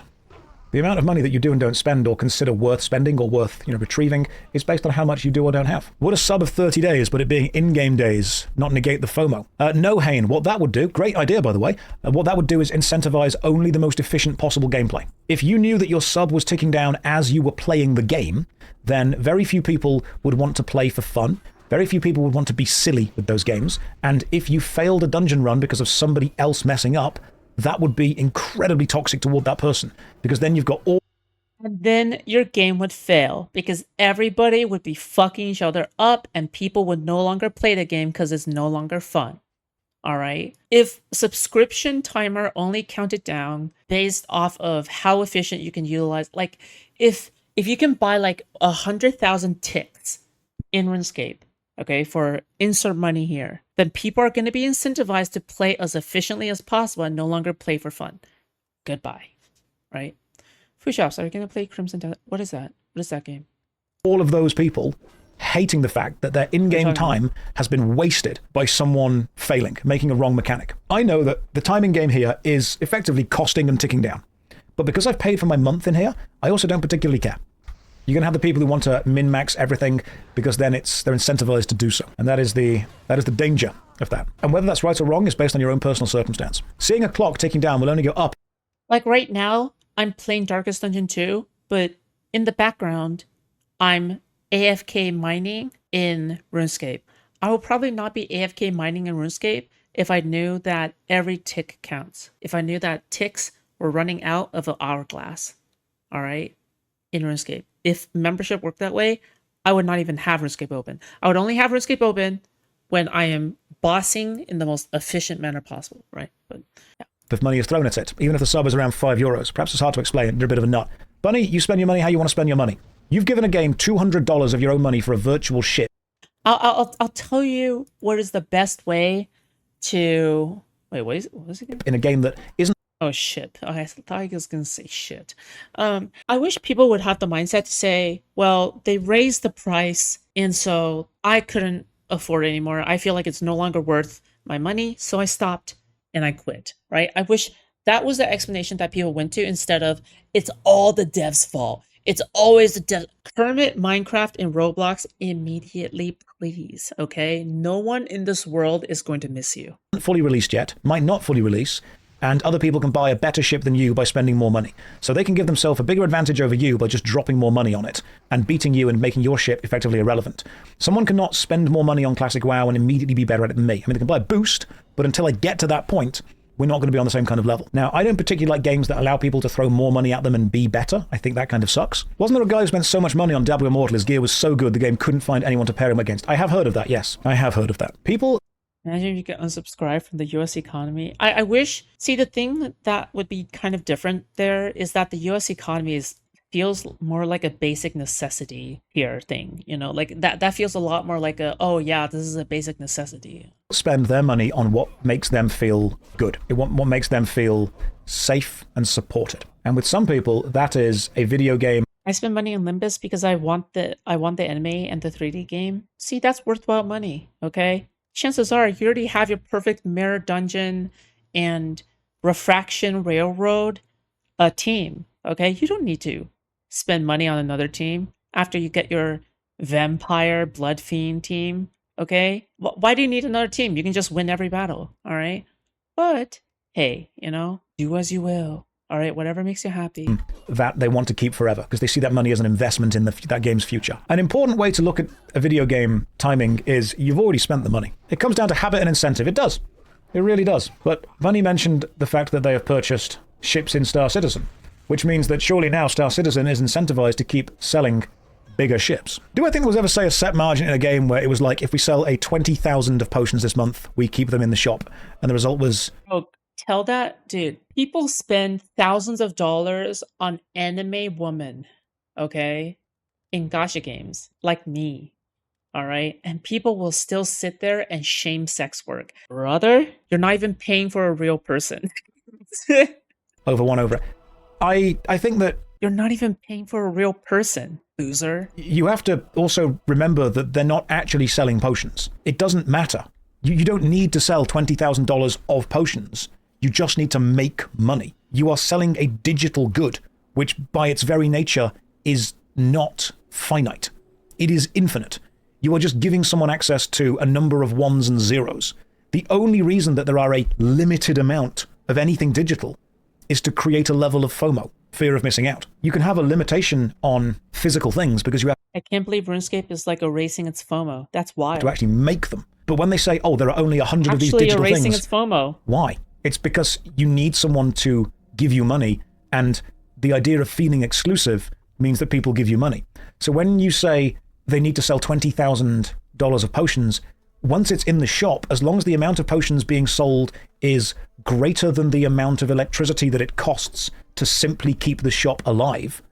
The amount of money that you do and don't spend or consider worth spending or worth, retrieving is based on how much you do or don't have. Would a sub of 30 days, but it being in-game days, not negate the FOMO? No, Hayne. What that would do, great idea, by the way, what that would do is incentivize only the most efficient possible gameplay. If you knew that your sub was ticking down as you were playing the game, then very few people would want to play for fun. Very few people would want to be silly with those games. And if you failed a dungeon run because of somebody else messing up, that would be incredibly toxic toward that person, because then you've got all... And then your game would fail, because everybody would be fucking each other up, and people would no longer play the game because it's no longer fun. All right? If subscription timer only counted down based off of how efficient you can utilize, like, if you can buy like 100,000 ticks in RuneScape, okay, for insert money here, then people are going to be incentivized to play as efficiently as possible and no longer play for fun. Goodbye, right? Foodshops, are you going to play Crimson Death? What is that? What is that game? All of those people hating the fact that their in-game time has been wasted by someone failing, making a wrong mechanic. I know that the time in game here is effectively costing and ticking down. But because I've paid for my month in here, I also don't particularly care. You're going to have the people who want to min-max everything because then they're incentivized to do so. And that is the danger of that. And whether that's right or wrong is based on your own personal circumstance. Seeing a clock ticking down will only go up. Like right now, I'm playing Darkest Dungeon 2, but in the background, I'm AFK mining in RuneScape. I will probably not be AFK mining in RuneScape if I knew that every tick counts. If I knew that ticks were running out of an hourglass. All right? In RuneScape. If membership worked that way, I would not even have RuneScape open. I would only have RuneScape open when I am bossing in the most efficient manner possible, right? But yeah. If money is thrown at it, even if the sub is around €5, perhaps it's hard to explain, you're a bit of a nut. Bunny, you spend your money how you want to spend your money. You've given a game $200 of your own money for a virtual shit. I'll tell you what is the best way to... Wait, what is it again? In a game that isn't... Oh, shit. I thought I was going to say shit. I wish people would have the mindset to say, well, they raised the price, and so I couldn't afford it anymore. I feel like it's no longer worth my money, so I stopped and I quit, right? I wish that was the explanation that people went to instead of, it's all the devs' fault. It's always the devs. Kermit, Minecraft, and Roblox immediately, please, okay? No one in this world is going to miss you. Fully released yet, might not fully release, and other people can buy a better ship than you by spending more money. So they can give themselves a bigger advantage over you by just dropping more money on it and beating you and making your ship effectively irrelevant. Someone cannot spend more money on Classic WoW and immediately be better at it than me. I mean, they can buy a boost, but until I get to that point, we're not going to be on the same kind of level. Now, I don't particularly like games that allow people to throw more money at them and be better. I think that kind of sucks. Wasn't there a guy who spent so much money on Diablo Immortal, his gear was so good the game couldn't find anyone to pair him against? I have heard of that, yes. I have heard of that. People... Imagine if you get unsubscribed from the US economy. I wish... See, the thing that would be kind of different there is that the US economy is feels more like a basic necessity here thing, you know, like that feels a lot more like a, oh yeah, this is a basic necessity. Spend their money on what makes them feel good. What makes them feel safe and supported. And with some people, that is a video game. I spend money on Limbus because I want the anime and the 3D game. See, that's worthwhile money, okay? Chances are you already have your perfect mirror dungeon and refraction railroad team, okay? You don't need to spend money on another team after you get your vampire blood fiend team, okay? Why do you need another team? You can just win every battle, all right? But hey, you know, do as you will. All right, whatever makes you happy. That they want to keep forever because they see that money as an investment in that game's future. An important way to look at a video game timing is you've already spent the money. It comes down to habit and incentive. It does. It really does. But Bunny mentioned the fact that they have purchased ships in Star Citizen, which means that surely now Star Citizen is incentivized to keep selling bigger ships. Do I think there was ever, say, a set margin in a game where it was like, if we sell a 20,000 of potions this month, we keep them in the shop, and the result was... Oh, tell that, dude. People spend thousands of dollars on anime women, okay, in gacha games, like me, all right? And people will still sit there and shame sex work. Brother, you're not even paying for a real person. over. I think that... You're not even paying for a real person, loser. You have to also remember that they're not actually selling potions. It doesn't matter. You don't need to sell $20,000 of potions. You just need to make money. You are selling a digital good, which by its very nature is not finite. It is infinite. You are just giving someone access to a number of ones and zeros. The only reason that there are a limited amount of anything digital is to create a level of FOMO, fear of missing out. You can have a limitation on physical things because you have... I can't believe RuneScape is like erasing its FOMO. That's wild. To actually make them. But when they say, oh, there are only 100 of these digital things... Actually erasing its FOMO. Why? It's because you need someone to give you money, and the idea of feeling exclusive means that people give you money. So when you say they need to sell $20,000 of potions, once it's in the shop, as long as the amount of potions being sold is greater than the amount of electricity that it costs to simply keep the shop alive,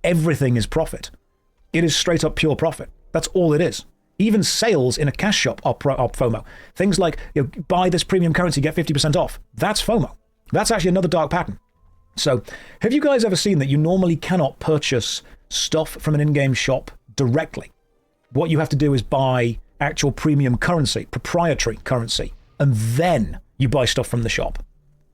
everything is profit. It is straight up pure profit. That's all it is. Even sales in a cash shop are FOMO. Things like, you know, buy this premium currency, get 50% off. That's FOMO. That's actually another dark pattern. So, have you guys ever seen that you normally cannot purchase stuff from an in-game shop directly? What you have to do is buy actual premium currency, proprietary currency, and then you buy stuff from the shop.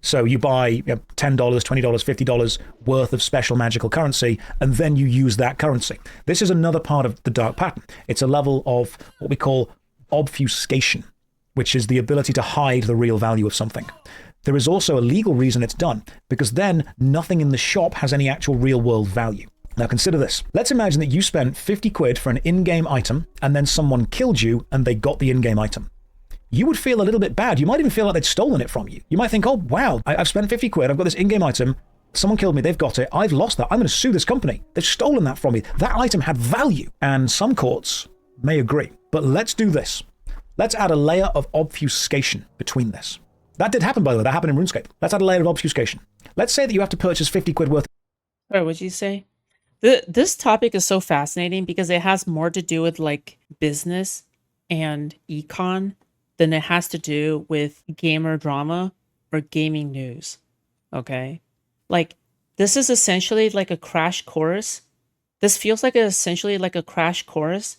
So you buy $10, $20, $50 worth of special magical currency, and then you use that currency. This is another part of the dark pattern. It's a level of what we call obfuscation, which is the ability to hide the real value of something. There is also a legal reason it's done, because then nothing in the shop has any actual real-world value. Now consider this. Let's imagine that you spent 50 quid for an in-game item, and then someone killed you, and they got the in-game item. You would feel a little bit bad. You might even feel like they'd stolen it from you. You might think, oh, wow, I've spent 50 quid, I've got this in-game item, someone killed me, they've got it, I've lost that, I'm going to sue this company. They've stolen that from me. That item had value. And some courts may agree. But let's do this. Let's add a layer of obfuscation between this. That did happen, by the way. That happened in RuneScape. Let's add a layer of obfuscation. Let's say that you have to purchase 50 quid worth. Sorry, what'd you say? This topic is so fascinating because it has more to do with like business and econ than it has to do with gamer drama or gaming news. Okay? Like, this is essentially like a crash course. This feels like essentially like a crash course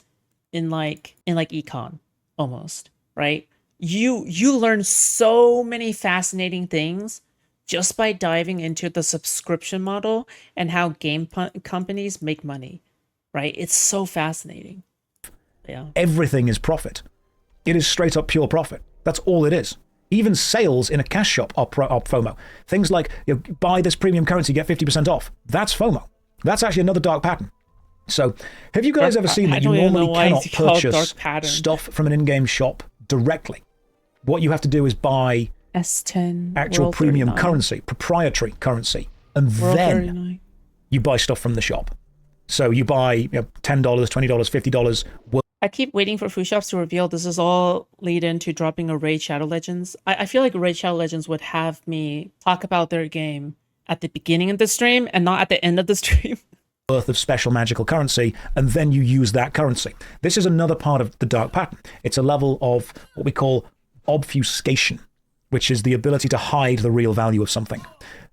in like econ almost, right? You learn so many fascinating things just by diving into the subscription model and how game companies make money, right? It's so fascinating. Yeah. Everything is profit. It is straight up pure profit. That's all it is. Even sales in a cash shop are FOMO. Things like, you know, buy this premium currency, get 50% off. That's FOMO. That's actually another dark pattern. So, have you guys ever seen that you normally cannot purchase stuff from an in-game shop directly? What you have to do is buy S10 actual World premium 39. currency, proprietary currency, and World then 39. you buy stuff from the shop. So you buy $10, $20, $50. I keep waiting for Foodshops to reveal this is all lead into dropping a Raid Shadow Legends. I feel like Raid Shadow Legends would have me talk about their game at the beginning of the stream and not at the end of the stream. worth of special magical currency, and then you use that currency. This is another part of the dark pattern. It's a level of what we call obfuscation, which is the ability to hide the real value of something.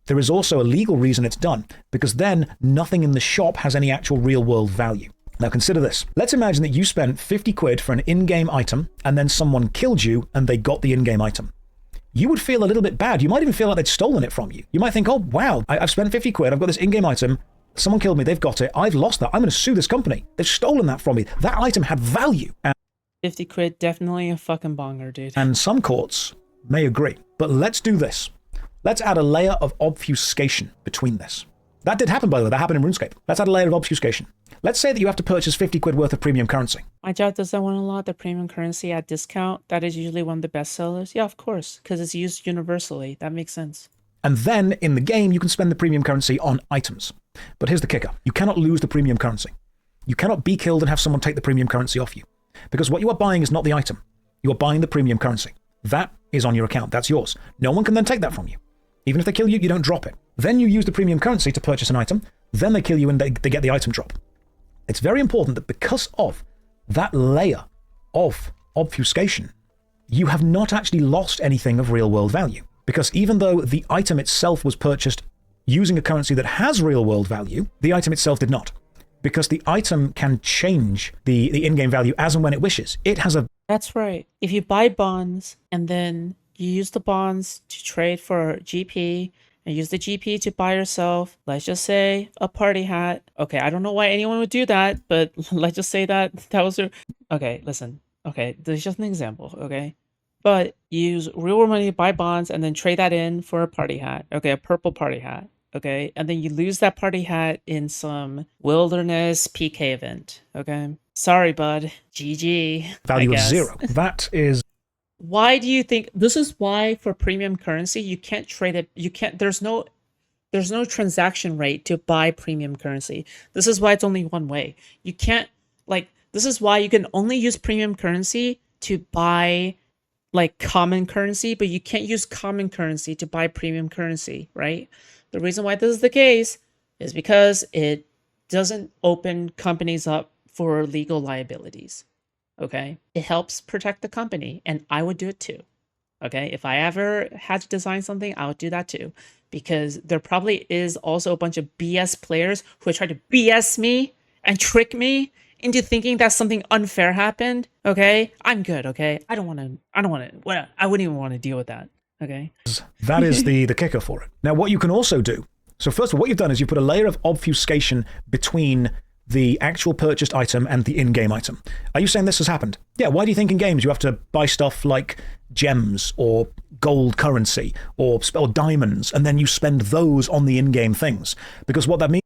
There is also a legal reason it's done, because then nothing in the shop has any actual real-world value. Now consider this. Let's imagine that you spent 50 quid for an in-game item, and then someone killed you, and they got the in-game item. You would feel a little bit bad. You might even feel like they'd stolen it from you. You might think, oh, wow, I've spent 50 quid, I've got this in-game item, someone killed me, they've got it, I've lost that, I'm going to sue this company. They've stolen that from me. That item had value. 50 quid, definitely a fucking bonger, dude. And some courts may agree. But let's do this. Let's add a layer of obfuscation between this. That did happen, by the way. That happened in RuneScape. Let's add a layer of obfuscation. Let's say that you have to purchase 50 quid worth of premium currency. My job doesn't want to allow the premium currency at discount. That is usually one of the best sellers. Yeah, of course, because it's used universally. That makes sense. And then in the game, you can spend the premium currency on items. But here's the kicker. You cannot lose the premium currency. You cannot be killed and have someone take the premium currency off you. Because what you are buying is not the item. You are buying the premium currency. That is on your account. That's yours. No one can then take that from you. Even if they kill you, you don't drop it. Then you use the premium currency to purchase an item. Then they kill you and they get the item drop. It's very important that because of that layer of obfuscation, you have not actually lost anything of real-world value. Because even though the item itself was purchased using a currency that has real-world value, the item itself did not. Because the item can change the in-game value as and when it wishes. It has a... That's right. If you buy bonds and then you use the bonds to trade for GP and use the GP to buy yourself, let's just say, a party hat. Okay, I don't know why anyone would do that, but let's just say that was your... Okay, listen. Okay, this is just an example, okay? But you use real world money to buy bonds and then trade that in for a party hat. Okay, a purple party hat. Okay, and then you lose that party hat in some wilderness PK event. Okay, sorry, bud. GG. Value of 0. That is... Why do you think this is why for premium currency you can't trade it? You can't. There's no transaction rate to buy premium currency. This is why it's only one way. You can't this is why you can only use premium currency to buy common currency, but you can't use common currency to buy premium currency, right? The reason why this is the case is because it doesn't open companies up for legal liabilities. Okay, it helps protect the company, and I would do it too. Okay, if I ever had to design something, I would do that too, because there probably is also a bunch of BS players who try to BS me and trick me into thinking that something unfair happened. Okay, I'm good. Okay, I wouldn't even want to deal with that. Okay, that is the kicker for it. Now, what you can also do. So first of all, what you've done is you put a layer of obfuscation between the actual purchased item and the in-game item. Are you saying this has happened? Yeah, why do you think in games you have to buy stuff like gems or gold currency or diamonds, and then you spend those on the in-game things? Because what that means...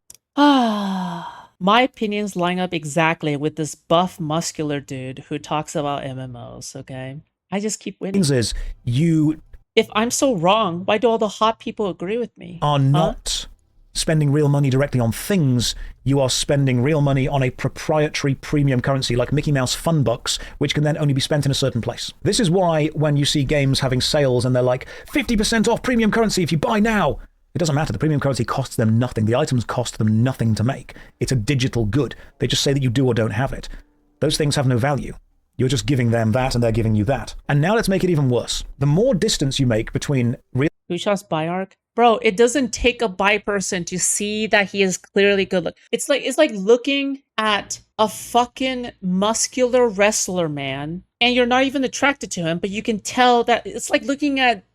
My opinions line up exactly with this buff muscular dude who talks about MMOs, okay? I just keep winning. Is you... If I'm so wrong, why do all the hot people agree with me? Are not spending real money directly on things. You are spending real money on a proprietary premium currency like Mickey Mouse Fun Bucks, which can then only be spent in a certain place. This is why when you see games having sales and they're like 50% off premium currency if you buy now, it doesn't matter. The premium currency costs them nothing. The items cost them nothing to make. It's a digital good. They just say that you do or don't have it. Those things have no value. You're just giving them that and they're giving you that. And now let's make it even worse. The more distance you make between real... Foodshops buy arc? Bro, it doesn't take a buy person to see that he is clearly good look. It's like looking at a fucking muscular wrestler man and you're not even attracted to him, but you can tell that it's like looking at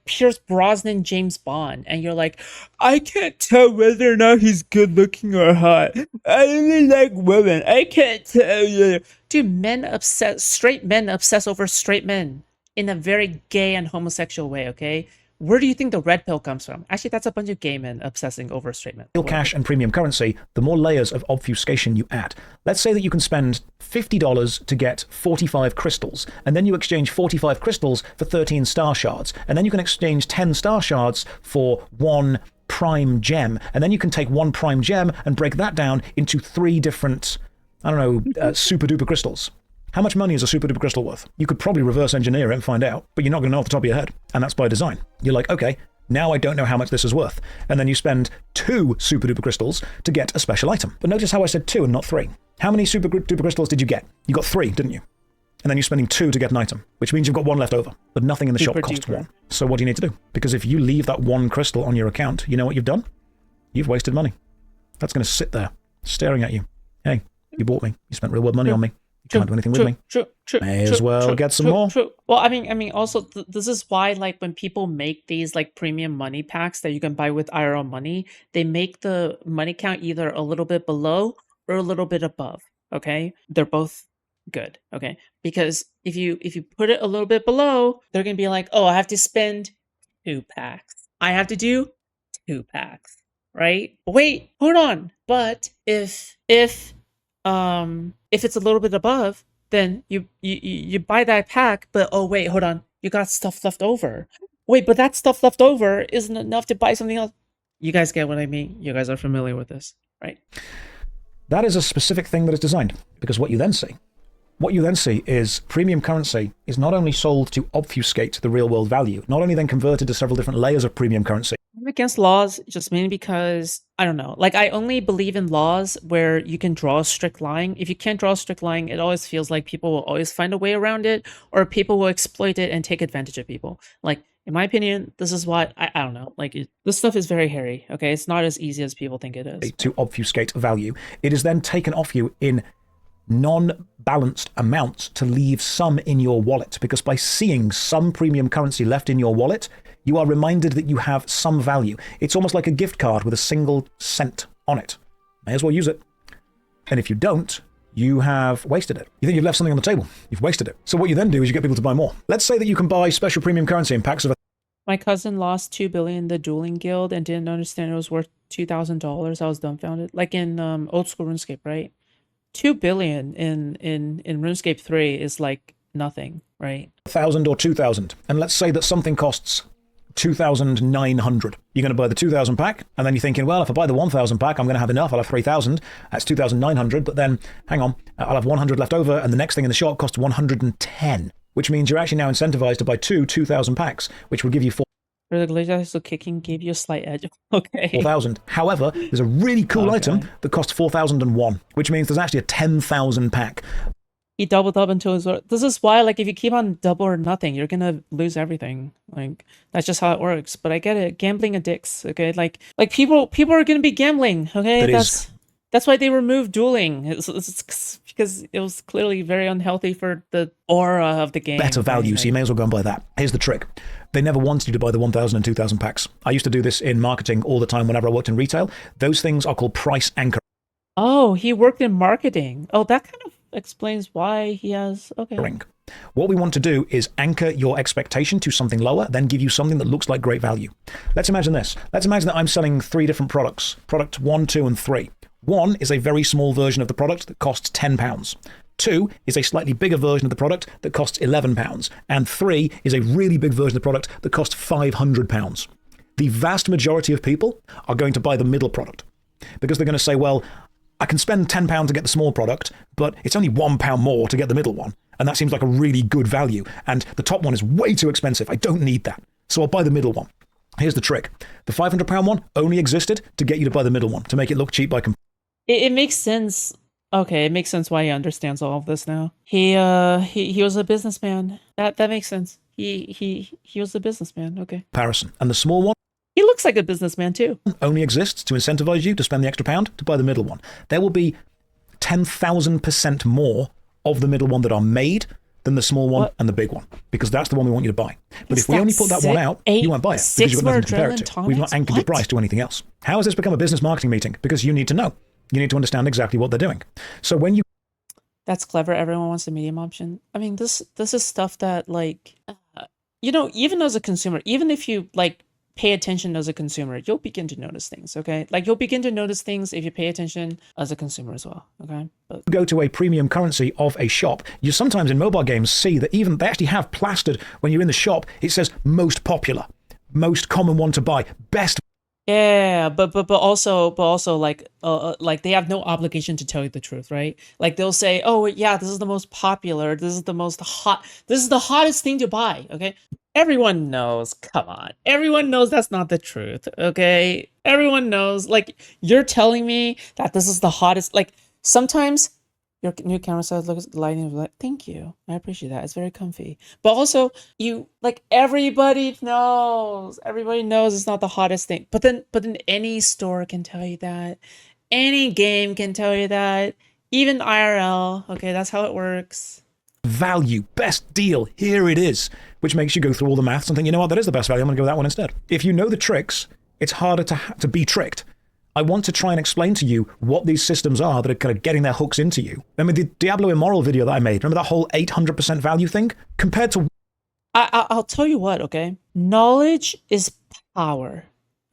Pierce Brosnan, James Bond, and you're like, I can't tell whether or not he's good looking or hot. I only like women. I can't tell you. Dude, straight men obsess over straight men in a very gay and homosexual way, okay? Where do you think the red pill comes from? Actually, that's a bunch of gay men obsessing over straight men. Real cash and premium currency, the more layers of obfuscation you add. Let's say that you can spend $50 to get 45 crystals, and then you exchange 45 crystals for 13 star shards, and then you can exchange 10 star shards for 1 prime gem, and then you can take 1 prime gem and break that down into 3 different, super duper crystals. How much money is a super duper crystal worth? You could probably reverse engineer it and find out, but you're not going to know off the top of your head. And that's by design. You're like, okay, Now I don't know how much this is worth. And then you spend 2 super duper crystals to get a special item. But notice how I said 2 and not 3. How many super duper crystals did you get? You got 3, didn't you? And then you're spending 2 to get an item, which means you've got 1 left over. But nothing in the shop costs 1. So what do you need to do? Because if you leave that 1 crystal on your account, you know what you've done? You've wasted money. That's going to sit there, staring at you. Hey, you bought me. You spent real world money on me. You can't do anything with me. May as well get some more. Well, I mean, also, this is why, like, when people make these, like, premium money packs that you can buy with IRL money, they make the money count either a little bit below or a little bit above, okay? They're both good, okay? Because if you put it a little bit below, they're going to be like, oh, I have to spend 2 packs. I have to do 2 packs, right? Wait, hold on. But if it's a little bit above, then you buy that pack, but oh wait, hold on, you got stuff left over. Wait, but that stuff left over isn't enough to buy something else. You guys get what I mean. You guys are familiar with this, right? That is a specific thing that is designed, because what you then see is premium currency is not only sold to obfuscate the real world value, not only then converted to several different layers of premium currency. I'm against laws just mainly because, I don't know, like I only believe in laws where you can draw a strict line. If you can't draw a strict line, it always feels like people will always find a way around it, or people will exploit it and take advantage of people. Like, in my opinion, this is why, I don't know, like this stuff is very hairy, okay? It's not as easy as people think it is. To obfuscate value. It is then taken off you in non-balanced amounts to leave some in your wallet, because by seeing some premium currency left in your wallet, you are reminded that you have some value. It's almost like a gift card with a single cent on it. May as well use it. And if you don't, you have wasted it. You think you've left something on the table. You've wasted it. So what you then do is you get people to buy more. Let's say that you can buy special premium currency in packs of... My cousin lost $2 billion in the dueling guild and didn't understand it was worth $2,000. I was dumbfounded. Like in old school RuneScape, right? 2 billion in RuneScape 3 is like nothing, right? 1,000 or 2,000. And let's say that something costs 2,900. You're going to buy the 2,000 pack, and then you're thinking, well, if I buy the 1,000 pack, I'm going to have enough. I'll have 3,000. That's 2,900. But then, hang on, I'll have 100 left over, and the next thing in the shop costs 110, which means you're actually now incentivized to buy 2,000 packs, which will give you 4. For the glitch, so kicking gave you a slight edge. Okay. 4,000. However, there's a really cool item that costs 4,001, which means there's actually a 10,000 pack. He doubled up until his... This is why, like, if you keep on double or nothing, you're gonna lose everything. Like, that's just how it works. But I get it. Gambling addicts, okay? Like people are gonna be gambling, okay? That's why they removed dueling. It's because it was clearly very unhealthy for the aura of the game. Better value, so you may as well go and buy that. Here's the trick. They never wanted you to buy the 1,000 and 2,000 packs. I used to do this in marketing all the time whenever I worked in retail. Those things are called price anchor. Oh, he worked in marketing. Oh, that kind of explains why he has... Okay. What we want to do is anchor your expectation to something lower, then give you something that looks like great value. Let's imagine this. Let's imagine that I'm selling 3 different products. Product 1, 2, and 3. 1 is a very small version of the product that costs £10. 2 is a slightly bigger version of the product that costs £11. And 3 is a really big version of the product that costs £500. The vast majority of people are going to buy the middle product because they're going to say, well, I can spend £10 to get the small product, but it's only £1 more to get the middle one. And that seems like a really good value. And the top one is way too expensive. I don't need that. So I'll buy the middle one. Here's the trick. The £500 one only existed to get you to buy the middle one, to make it look cheap by comparison. It makes sense. Okay, it makes sense why he understands all of this now. He was a businessman. That makes sense. He was a businessman. Okay. Comparison. And the small one? He looks like a businessman too. Only exists to incentivize you to spend the extra £1 to buy the middle one. There will be 10,000% more of the middle one that are made than the small one and the big one, because that's the one we want you to buy. But if we only put that one out, you won't buy it because you've got nothing to compare it to. We've not anchored your price to anything else. How has this become a business marketing meeting? Because you need to know. You need to understand exactly what they're doing. So when you... That's clever. Everyone wants the medium option. I mean, this is stuff that, like, you know, even as a consumer, even if you, like, pay attention as a consumer, you'll begin to notice things, okay? Like, you'll begin to notice things if you pay attention as a consumer as well, okay? But go to a premium currency of a shop, you sometimes in mobile games see that even they actually have plastered when you're in the shop, it says most popular, most common one to buy, best. yeah, but also like they have no obligation to tell you the truth, right? Like, they'll say, oh yeah, this is the most popular, this is the most hot, this is the hottest thing to buy, okay? everyone knows. Come on. Everyone knows that's not the truth, okay? Everyone knows. Like, you're telling me that this is the hottest. Like, sometimes your new camera says, look, lighting. Like, thank you. I appreciate that. It's very comfy. But also, everybody knows. Everybody knows it's not the hottest thing. But then any store can tell you that. Any game can tell you that. Even IRL. Okay, that's how it works. Value, best deal, here it is, which makes you go through all the maths and think, you know what, that is the best value, I'm going to go with that one instead. If you know the tricks, it's harder to be tricked. I want to try and explain to you what these systems are that are kind of getting their hooks into you. Remember the Diablo Immoral video that I made? Remember that whole 800% value thing? Compared to... I'll tell you what, okay? Knowledge is power,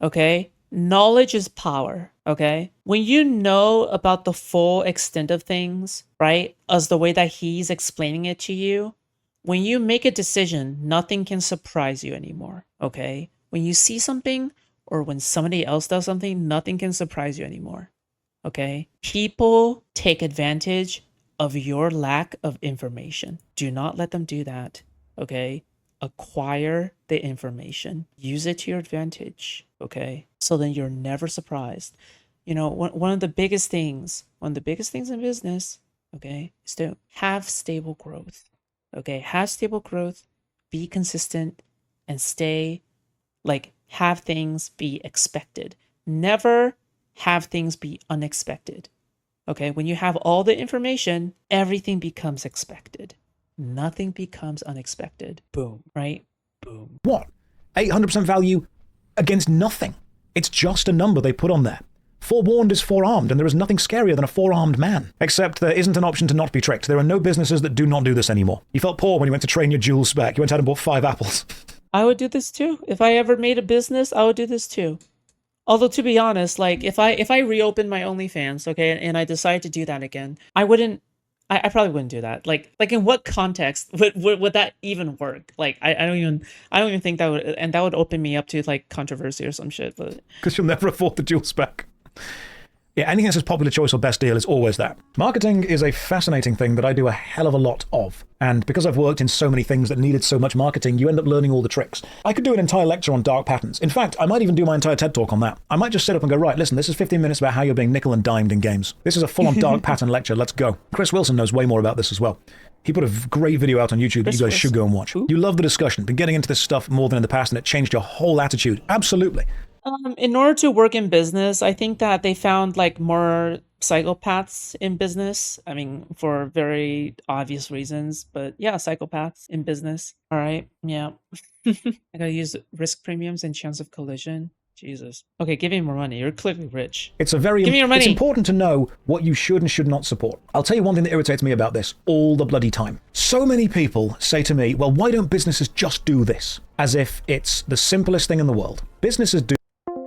okay? Knowledge is power, okay? When you know about the full extent of things, right, as the way that he's explaining it to you, when you make a decision, nothing can surprise you anymore, okay? When you see something or when somebody else does something, nothing can surprise you anymore, okay? People take advantage of your lack of information. Do not let them do that, okay? Acquire the information. Use it to your advantage, okay? So then you're never surprised. You know, one of the biggest things in business, okay, is to have stable growth, okay? Have stable growth, be consistent, and have things be expected. Never have things be unexpected, okay? When you have all the information, everything becomes expected. Nothing becomes unexpected. Boom, right? Boom. What? 800% value against nothing. It's just a number they put on there. Forewarned is forearmed, and there is nothing scarier than a forearmed man. Except there isn't an option to not be tricked. There are no businesses that do not do this anymore. You felt poor when you went to train your jewel spec. You went out and bought 5 apples. I would do this too. If I ever made a business, I would do this too. Although, to be honest, like, if I reopen my OnlyFans, okay, and I decide to do that again, I probably wouldn't do that. Like in what context would that even work? Like, I don't even think that would, and that would open me up to like controversy or some shit. But because you'll never afford the dual spec. Yeah, anything that says popular choice or best deal is always that. Marketing is a fascinating thing that I do a hell of a lot of. And because I've worked in so many things that needed so much marketing, you end up learning all the tricks. I could do an entire lecture on dark patterns. In fact, I might even do my entire TED talk on that. I might just sit up and go, right, listen, this is 15 minutes about how you're being nickel and dimed in games. This is a full-on dark pattern lecture. Let's go. Chris Wilson knows way more about this as well. He put a great video out on YouTube that you guys should go and watch. You love the discussion, been getting into this stuff more than in the past, and it changed your whole attitude. Absolutely. In order to work in business, I think that they found like more psychopaths in business. I mean, for very obvious reasons, but yeah, psychopaths in business. All right. Yeah. I gotta use risk premiums and chance of collision. Jesus. Okay, give me more money. You're clearly rich. Give me your money. It's important to know what you should and should not support. I'll tell you one thing that irritates me about this all the bloody time. So many people say to me, well, why don't businesses just do this? As if it's the simplest thing in the world. Businesses do.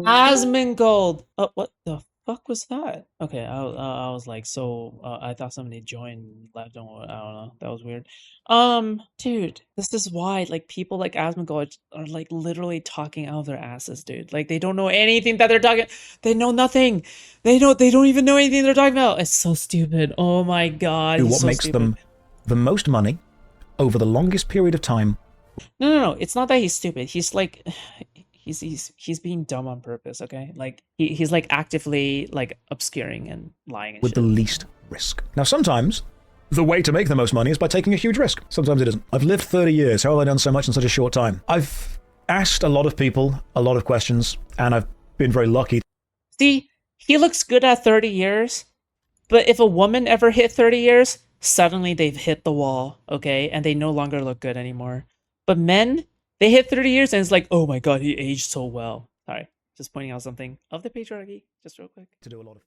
Asmongold. Oh, what the fuck was that? Okay, I was like, so I thought somebody joined, left, I don't know. That was weird. Dude, this is why like people like Asmongold are like literally talking out of their asses, dude. Like they don't know anything that they're talking. They know nothing. They don't even know anything they're talking about. It's so stupid. Oh my god. What makes them the most money over the longest period of time. No. It's not that he's stupid. He's like. He's being dumb on purpose, okay? Like he's like actively like obscuring and lying and with the least risk. Now sometimes the way to make the most money is by taking a huge risk. Sometimes it isn't. I've lived 30 years. How have I done so much in such a short time? I've asked a lot of people a lot of questions, and I've been very lucky. See, he looks good at 30 years, but if a woman ever hit 30 years, suddenly they've hit the wall, okay? And they no longer look good anymore. But men, they hit 30 years and it's like, oh my god, he aged so well. Sorry, just pointing out something of the patriarchy, just real quick. To do a lot of